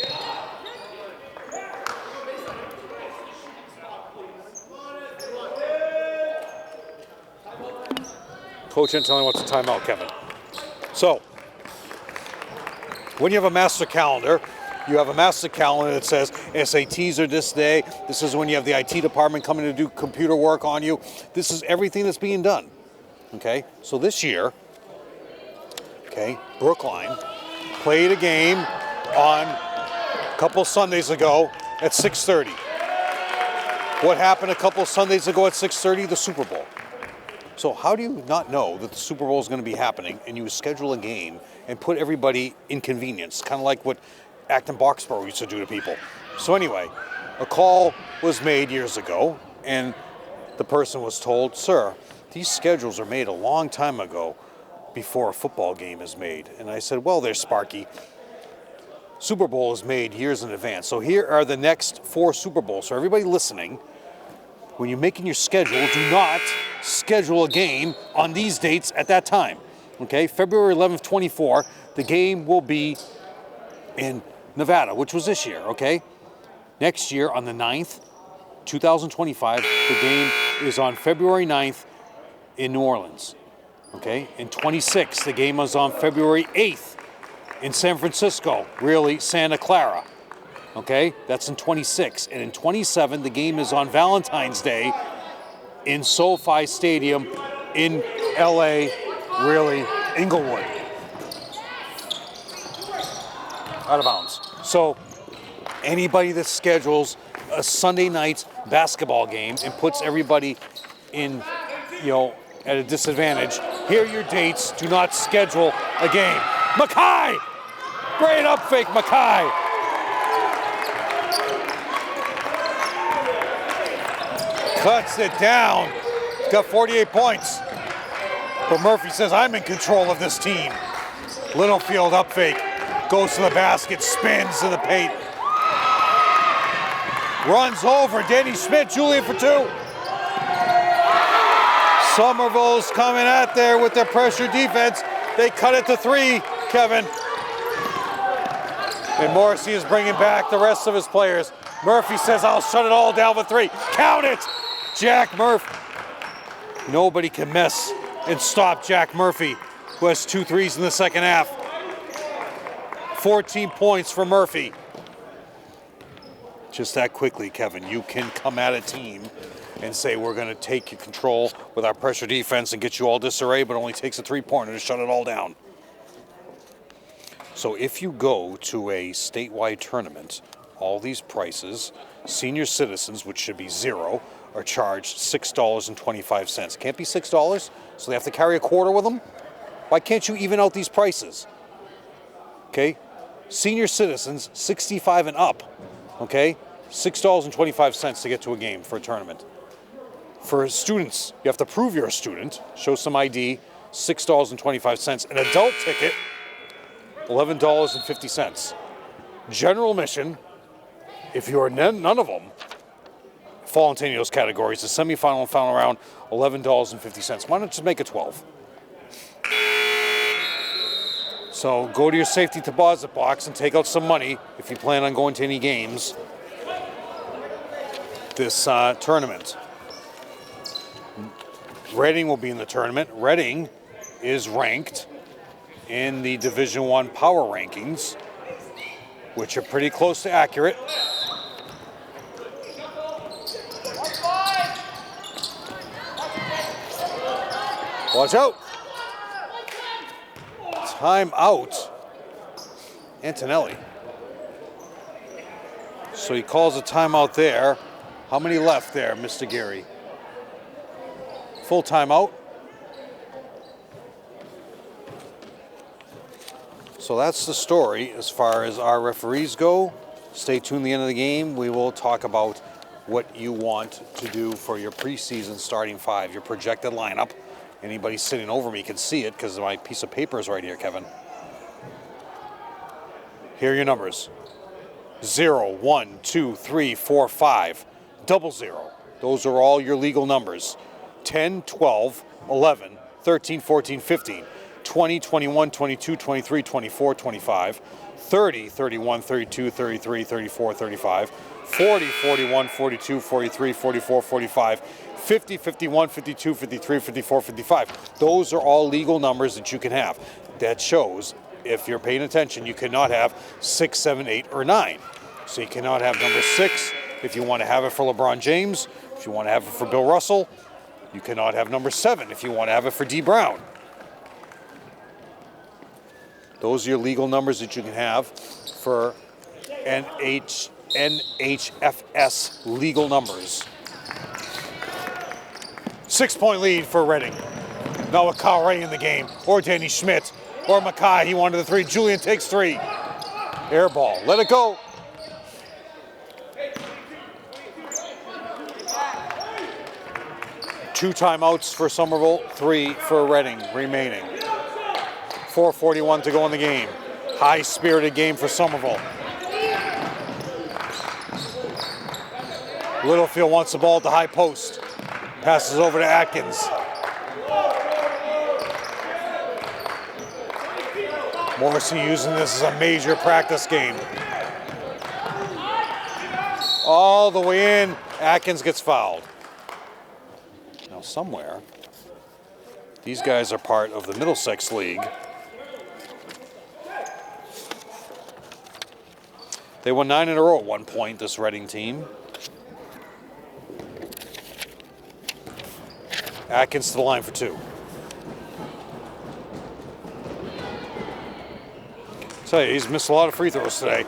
Coach ain't telling what's the timeout, Kevin. So, when you have a master calendar, you have a master calendar that says SATs are this day. This is when you have the IT department coming to do computer work on you. This is everything that's being done. Okay? So this year, okay, Brookline played a game on a couple Sundays ago at 6:30. What happened a couple of Sundays ago at 6:30? The Super Bowl. So how do you not know that the Super Bowl is going to be happening and you schedule a game and put everybody inconvenience, kind of like what Acton Boxborough used to do to people. So anyway, a call was made years ago and the person was told, sir, these schedules are made a long time ago before a football game is made. And I said, well, there's Sparky. Super Bowl is made years in advance. So here are the next 4 Super Bowls. So everybody listening, when you're making your schedule, do not schedule a game on these dates at that time. Okay, February 11th, 24, the game will be in Nevada, which was this year, okay? Next year on the 9th, 2025, the game is on February 9th in New Orleans, okay? In 26, the game is on February 8th in San Francisco, really Santa Clara. Okay, that's in 26. And in 27, the game is on Valentine's Day in SoFi Stadium in LA, really Inglewood. Out of bounds. So anybody that schedules a Sunday night basketball game and puts everybody in, at a disadvantage, here are your dates. Do not schedule a game. Mackay! Great up fake, Mackay! Cuts it down. He's got 48 points. But Murphy says, I'm in control of this team. Littlefield up fake. Goes to the basket, spins to the paint. Runs over Danny Schmidt, Julian for 2. Somerville's coming out there with their pressure defense. They cut it to 3, Kevin. And Morrissey is bringing back the rest of his players. Murphy says, I'll shut it all down with 3. Count it! Jack Murphy. Nobody can mess and stop Jack Murphy, who has 2 threes in the second half. 14 points for Murphy. Just that quickly, Kevin, you can come at a team and say, we're going to take your control with our pressure defense and get you all disarray, but it only takes a 3-pointer to shut it all down. So if you go to a statewide tournament, all these prices, senior citizens, which should be 0, are charged $6.25. It can't be $6, so they have to carry a quarter with them? Why can't you even out these prices? Okay? Senior citizens, 65 and up, okay? $6.25 to get to a game for a tournament. For students, you have to prove you're a student, show some ID, $6.25. An adult ticket, $11.50. General admission, if you are none of them, fall into any of those categories, the semifinal and final round, $11.50. Why not just make it 12? So go to your safety deposit box and take out some money if you plan on going to any games this tournament. Reading will be in the tournament. Reading is ranked in the Division I power rankings, which are pretty close to accurate. Watch out. Time out. Antonelli. So he calls a timeout there. How many left there, Mr. Gary? Full timeout. So that's the story as far as our referees go. Stay tuned at the end of the game. We will talk about what you want to do for your preseason starting 5, your projected lineup. Anybody sitting over me can see it because my piece of paper is right here, Kevin. Here are your numbers. 0, 1, 2, 3, 4, 5. 00. Those are all your legal numbers. 10, 12, 11, 13, 14, 15, 20, 21, 22, 23, 24, 25, 30, 31, 32, 33, 34, 35, 40, 41, 42, 43, 44, 45, 50, 51, 52, 53, 54, 55. Those are all legal numbers that you can have. That shows, if you're paying attention, you cannot have 6, 7, 8, or 9. So you cannot have number 6 if you want to have it for LeBron James, if you want to have it for Bill Russell. You cannot have number 7 if you want to have it for D. Brown. Those are your legal numbers that you can have for NHFS legal numbers. 6-point lead for Reading. Now with Kyle Ray in the game, or Danny Schmidt, or Mackay. He wanted the three. Julian takes three. Air ball. Let it go. Two timeouts for Somerville, 3 for Reading remaining. 4:41 to go in the game. High-spirited game for Somerville. Littlefield wants the ball at the high post. Passes over to Atkins. Morrissey using this as a major practice game. All the way in, Atkins gets fouled. Now somewhere, these guys are part of the Middlesex League. They won 9 in a row at one point, this Reading team. Atkins to the line for 2. Tell you, he's missed a lot of free throws today.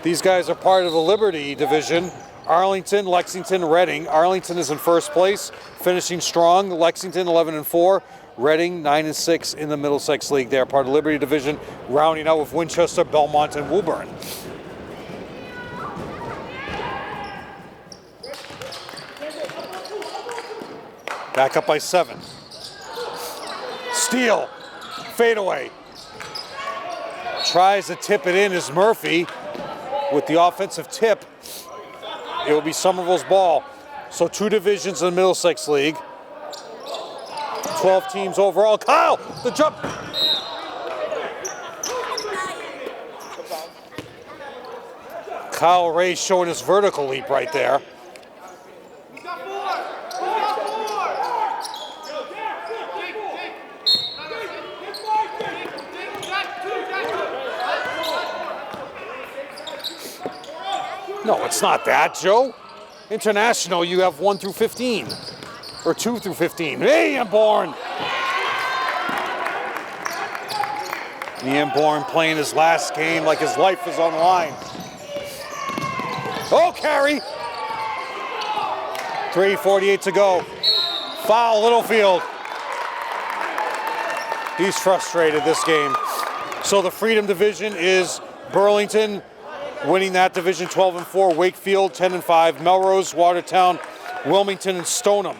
These guys are part of the Liberty division. Arlington, Lexington, Reading. Arlington is in first place, finishing strong. Lexington 11-4. Reading 9-6 in the Middlesex League. They are part of the Liberty division, rounding out with Winchester, Belmont, and Woburn. Back up by 7. Steal. Fadeaway. Tries to tip it in is Murphy with the offensive tip. It will be Somerville's ball. So 2 divisions in the Middlesex League. 12 teams overall. Kyle, the jump. Kyle Ray showing his vertical leap right there. No, it's not that, Joe. International, you have 1 through 15. Or 2 through 15. Hey, Born. Ian Bourne playing his last game like his life is on the line. Oh, carry. 3:48 to go. Foul, Littlefield. He's frustrated this game. So the Freedom Division is Burlington, winning that division 12-4, Wakefield 10-5, Melrose, Watertown, Wilmington, and Stoneham.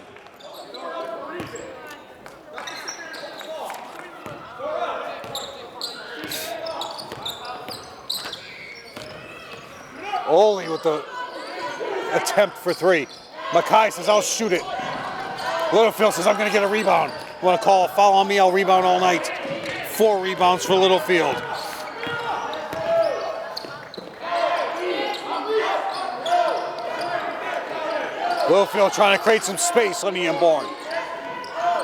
Oli with the attempt for 3. Mackay says, I'll shoot it. Littlefield says, I'm going to get a rebound. You want to call a foul on me? I'll rebound all night. 4 rebounds for Littlefield. Littlefield trying to create some space on Ian Bourne.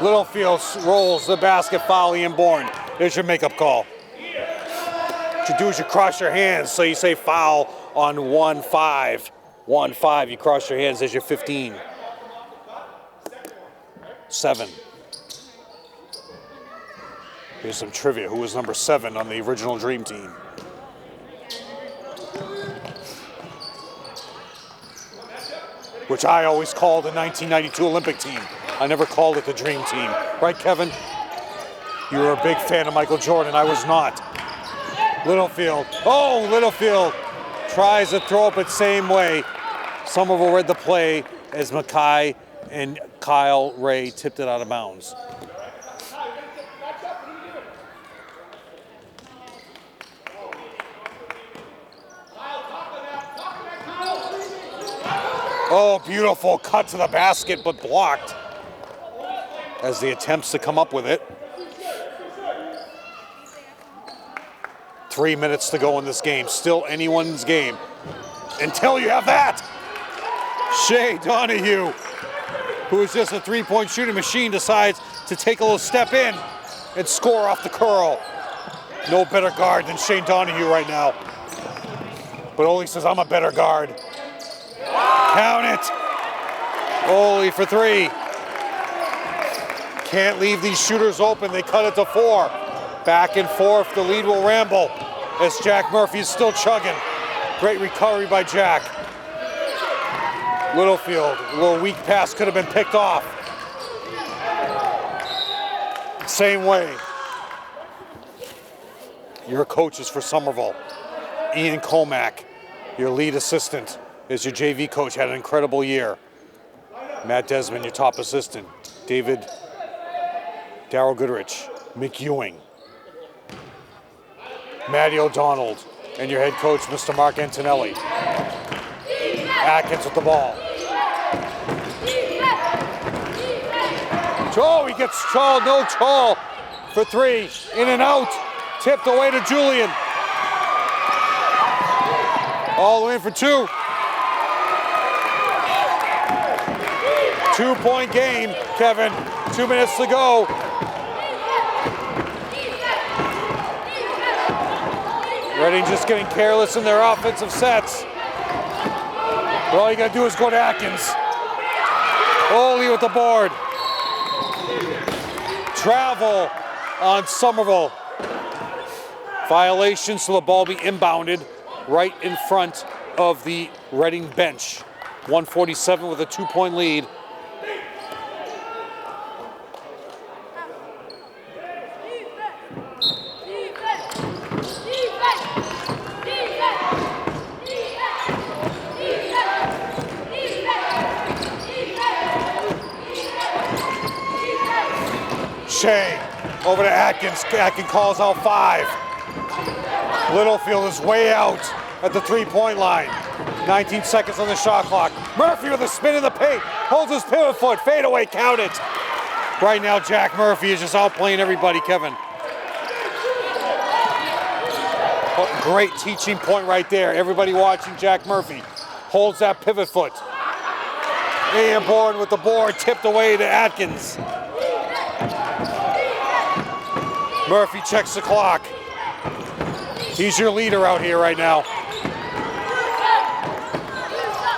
Littlefield rolls the basket, foul Ian Bourne. There's your makeup call. What you do is you cross your hands, so you say foul on 1-5. 1-5, you cross your hands, there's your 15. 7. Here's some trivia. Who was number 7 on the original Dream Team? Which I always called the 1992 Olympic team. I never called it the Dream Team. Right, Kevin? You were a big fan of Michael Jordan. I was not. Littlefield. Oh, Littlefield tries to throw up it same way. Somerville read the play as Mackay and Kyle Ray tipped it out of bounds. Oh, beautiful cut to the basket, but blocked as the attempts to come up with it. 3 minutes to go in this game. Still anyone's game until you have that. Shea Donahue, who is just a three-point shooting machine, decides to take a little step in and score off the curl. No better guard than Shane Donahue right now. But Oli says, I'm a better guard. Count it. Oli for 3. Can't leave these shooters open. They cut it to 4. Back and forth. The lead will ramble as Jack Murphy is still chugging. Great recovery by Jack. Littlefield, a little weak pass could have been picked off. Same way. Your coaches for Somerville. Ian Comack, your lead assistant, is your JV coach, had an incredible year. Matt Desmond, your top assistant. Daryl Goodrich, Mick Ewing. Matty O'Donnell, and your head coach, Mr. Mark Antonelli. Atkins with the ball. Oh, he gets called, no call for 3. In and out, tipped away to Julian. All the way in for 2. 2-point game, Kevin. 2 minutes to go. Reading just getting careless in their offensive sets. But all you gotta do is go to Atkins. Ole with the board. Travel on Somerville. Violation, so the ball be inbounded right in front of the Reading bench. 147 with a 2-point lead. Shea over to Atkins. Atkins calls out 5. Littlefield is way out at the 3-point line. 19 seconds on the shot clock. Murphy with a spin in the paint. Holds his pivot foot. Fade away. Count it. Right now, Jack Murphy is just outplaying everybody, Kevin. Oh, great teaching point right there. Everybody watching Jack Murphy. Holds that pivot foot. Airborne with the board. Tipped away to Atkins. Murphy checks the clock. He's your leader out here right now.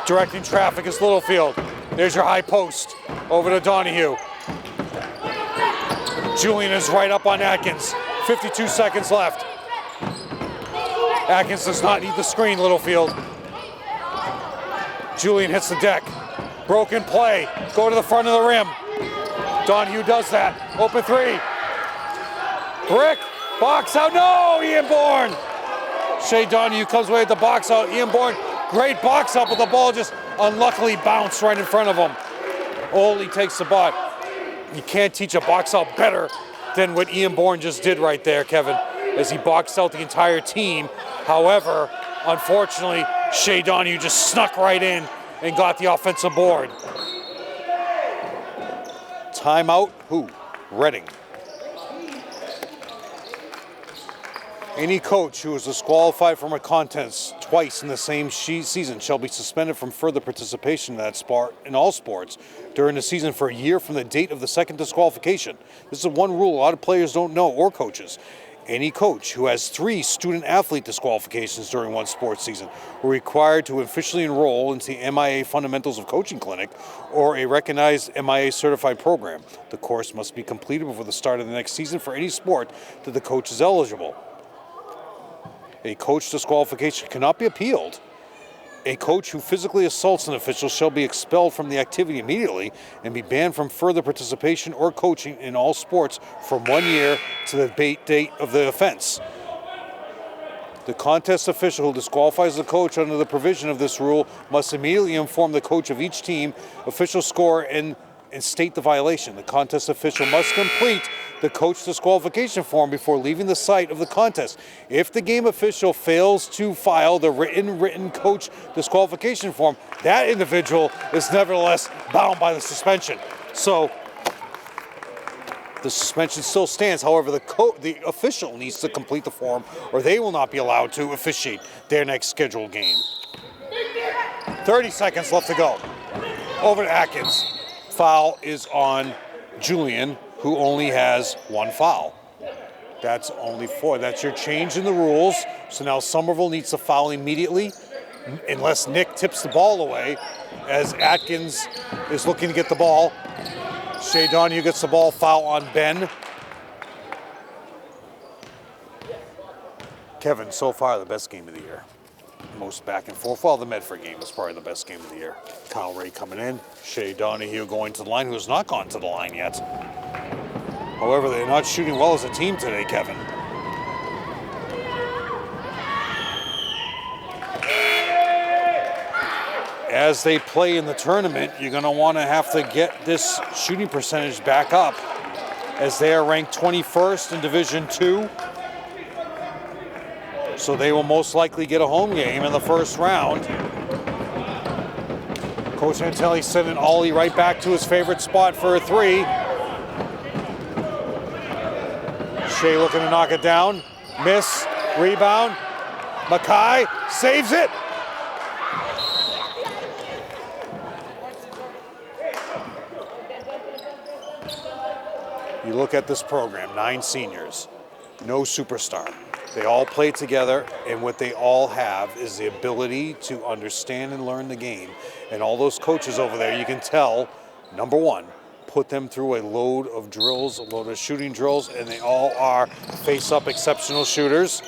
Directing traffic is Littlefield. There's your high post. Over to Donahue. Julian is right up on Atkins. 52 seconds left. Atkins does not need the screen, Littlefield. Julian hits the deck. Broken play. Go to the front of the rim. Donahue does that. Open 3. Brick, box out, no, Ian Bourne. Shea Donahue comes away with the box out. Ian Bourne, great box out, but the ball just unluckily bounced right in front of him. Ole takes the ball. You can't teach a box out better than what Ian Bourne just did right there, Kevin, as he boxed out the entire team. However, unfortunately, Shea Donahue just snuck right in and got the offensive board. Timeout, who? Reading. Any coach who is disqualified from a contest twice in the same season shall be suspended from further participation in that sport in all sports during the season for a year from the date of the second disqualification. This is one rule a lot of players don't know, or coaches. Any coach who has 3 student-athlete disqualifications during one sports season will be required to officially enroll into the MIA Fundamentals of Coaching Clinic or a recognized MIA certified program. The course must be completed before the start of the next season for any sport that the coach is eligible. A coach disqualification cannot be appealed. A coach who physically assaults an official shall be expelled from the activity immediately and be banned from further participation or coaching in all sports from 1 year to the date of the offense. The contest official who disqualifies the coach under the provision of this rule must immediately inform the coach of each team, official score, and state the violation. The contest official must complete the coach disqualification form before leaving the site of the contest. If the game official fails to file the written coach disqualification form, that individual is nevertheless bound by the suspension. So the suspension still stands. However, the official needs to complete the form or they will not be allowed to officiate their next scheduled game. 30 seconds left to go. Over to Atkins. Foul is on Julian, who only has 1 foul. That's only 4. That's your change in the rules. So now Somerville needs to foul immediately, unless Nick tips the ball away, as Atkins is looking to get the ball. Shea Donahue gets the ball, foul on Ben. Kevin, so far the best game of the year. Most back and forth. Well, the Medford game was probably the best game of the year. Kyle Ray coming in. Shea Donahue going to the line, who has not gone to the line yet. However, they're not shooting well as a team today, Kevin. As they play in the tournament, you're going to want to have to get this shooting percentage back up, as they are ranked 21st in Division II. So they will most likely get a home game in the first round. Coach Antelli sending Ollie right back to his favorite spot for a three. Shea looking to knock it down. Miss, rebound. Mackay saves it. You look at this program, 9 seniors, no superstar. They all play together, and what they all have is the ability to understand and learn the game. And all those coaches over there, you can tell, number one, put them through a load of drills, a load of shooting drills, and they all are face-up exceptional shooters.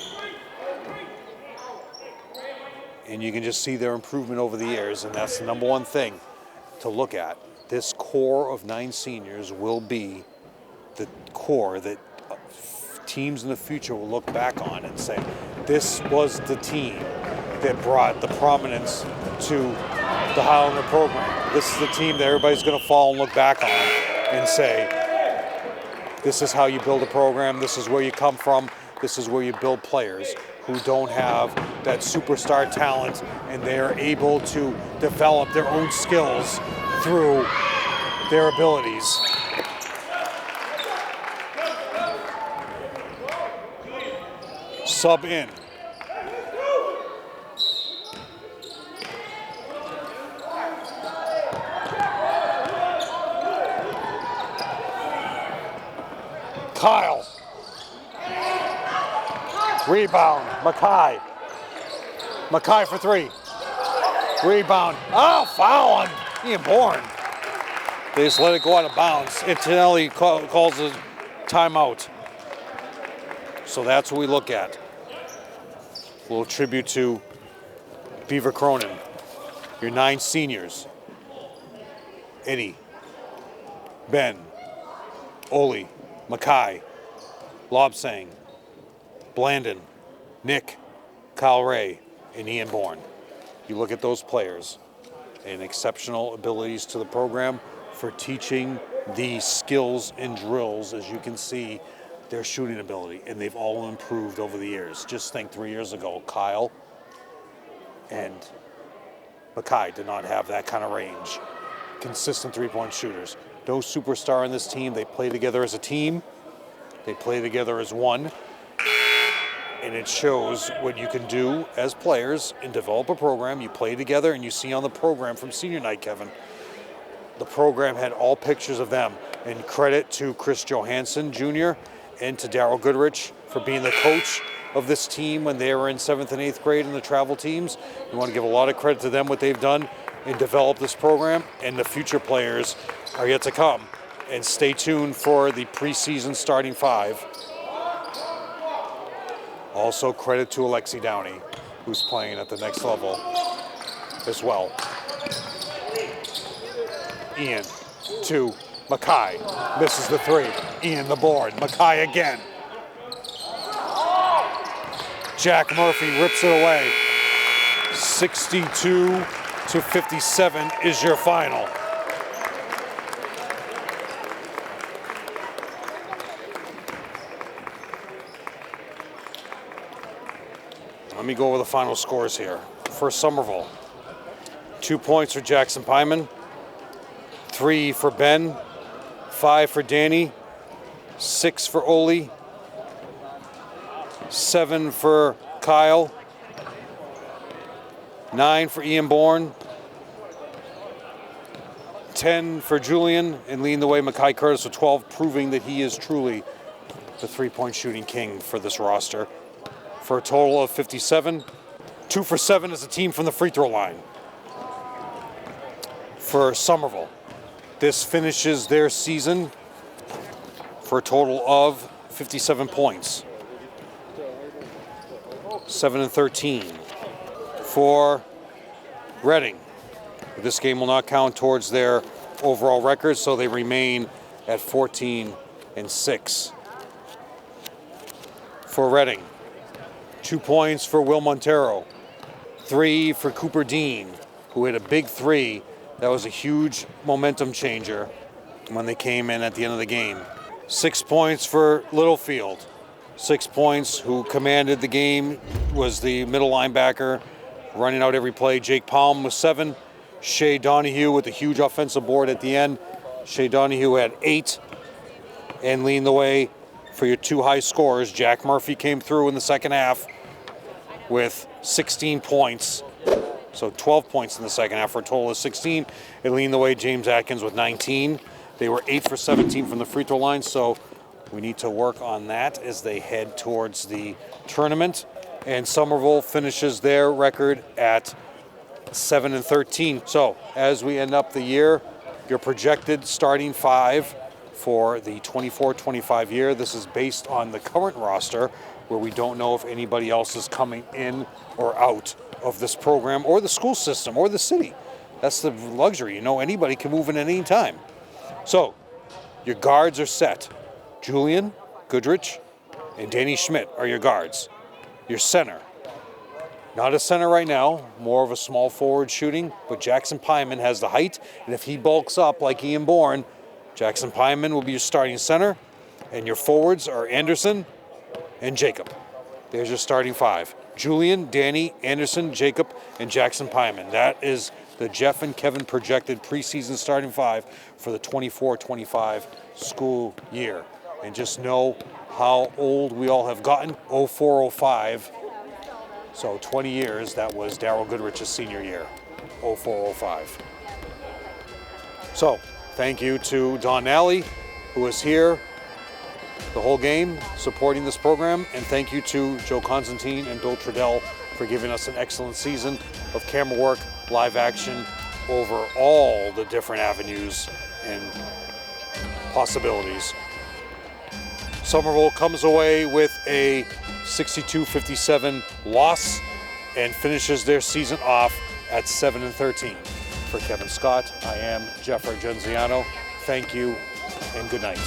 And you can just see their improvement over the years, and that's the number one thing to look at. This core of 9 seniors will be the core that teams in the future will look back on and say, this was the team that brought the prominence to the Highlander program. This is the team that everybody's going to fall and look back on and say, this is how you build a program, this is where you come from, this is where you build players who don't have that superstar talent, and they're able to develop their own skills through their abilities. Sub in. Kyle. Rebound. Mackay. Mackay for 3. Rebound. Oh, foul on Ian Bourne. They just let it go out of bounds. Antonelli calls a timeout. So that's what we look at. A little tribute to Beaver Cronin, your 9 seniors. Eddie, Ben, Oli, Mackay, Lobsang, Blandon, Nick, Kyle Ray, and Ian Bourne. You look at those players and exceptional abilities to the program for teaching the skills and drills, as you can see, their shooting ability, and they've all improved over the years. Just think 3 years ago, Kyle and Mackay did not have that kind of range. Consistent three-point shooters. No superstar on this team. They play together as a team. They play together as one. And it shows what you can do as players and develop a program. You play together, and you see on the program from senior night, Kevin, the program had all pictures of them. And credit to Chris Johansson Jr. and to Darryl Goodrich for being the coach of this team when they were in 7th and 8th grade in the travel teams. We want to give a lot of credit to them, what they've done and develop this program, and the future players are yet to come. And stay tuned for the preseason starting 5. Also credit to Alexi Downey, who's playing at the next level as well. Ian, 2. Mackay misses the 3. Ian the board. Mackay again. Jack Murphy rips it away. 62-57 is your final. Let me go over the final scores here. For Somerville, 2 points for Jackson Pyman, 3 for Ben, 5 for Danny, 6 for Oli, 7 for Kyle, 9 for Ian Bourne, 10 for Julian, and leading the way Mackay Curtis with 12, proving that he is truly the three-point shooting king for this roster. For a total of 57, 2 for 7 as a team from the free throw line. For Somerville, this finishes their season for a total of 57 points. 7-13. For Reading, this game will not count towards their overall record, so they remain at 14-10 and 6 for Reading. 2 points for Will Montero. 3 for Cooper Dean, who hit a big 3. That was a huge momentum changer when they came in at the end of the game. 6 points for Littlefield. 6 points, who commanded the game, was the middle linebacker, running out every play. Jake Palm with 7. Shea Donahue with a huge offensive board at the end. Shea Donahue had 8 and leading the way for your 2 high scorers. Jack Murphy came through in the second half with 16 points. So 12 points in the second half for a total of 16. And leading the way, James Atkins with 19. They were 8 for 17 from the free throw line, so we need to work on that as they head towards the tournament. And Somerville finishes their record at 7-13. So as we end up the year, your projected starting 5 for the 24-25 year. This is based on the current roster, where we don't know if anybody else is coming in or out of this program or the school system or the city. That's the luxury. You know, anybody can move in at any time. So your guards are set. Julian Goodrich and Danny Schmidt are your guards. Your center, not a center right now, more of a small forward shooting, but Jackson Pyman has the height, and if he bulks up like Ian Bourne, Jackson Pyman will be your starting center, and your forwards are Anderson and Jacob. There's your starting 5. Julian, Danny, Anderson, Jacob, and Jackson Pyman. That is the Jeff and Kevin projected preseason starting 5 for the 24-25 school year. And just know how old we all have gotten. 04-05, so 20 years. That was Darryl Goodrich's senior year, 04-05. So thank you to Don Nally, who was here the whole game supporting this program, and thank you to Joe Constantine and Bill Trudell for giving us an excellent season of camera work, live action over all the different avenues and possibilities. Somerville comes away with a 62-57 loss and finishes their season off at 7-13. For Kevin Scott, I am Jeff Argenziano. Thank you and good night.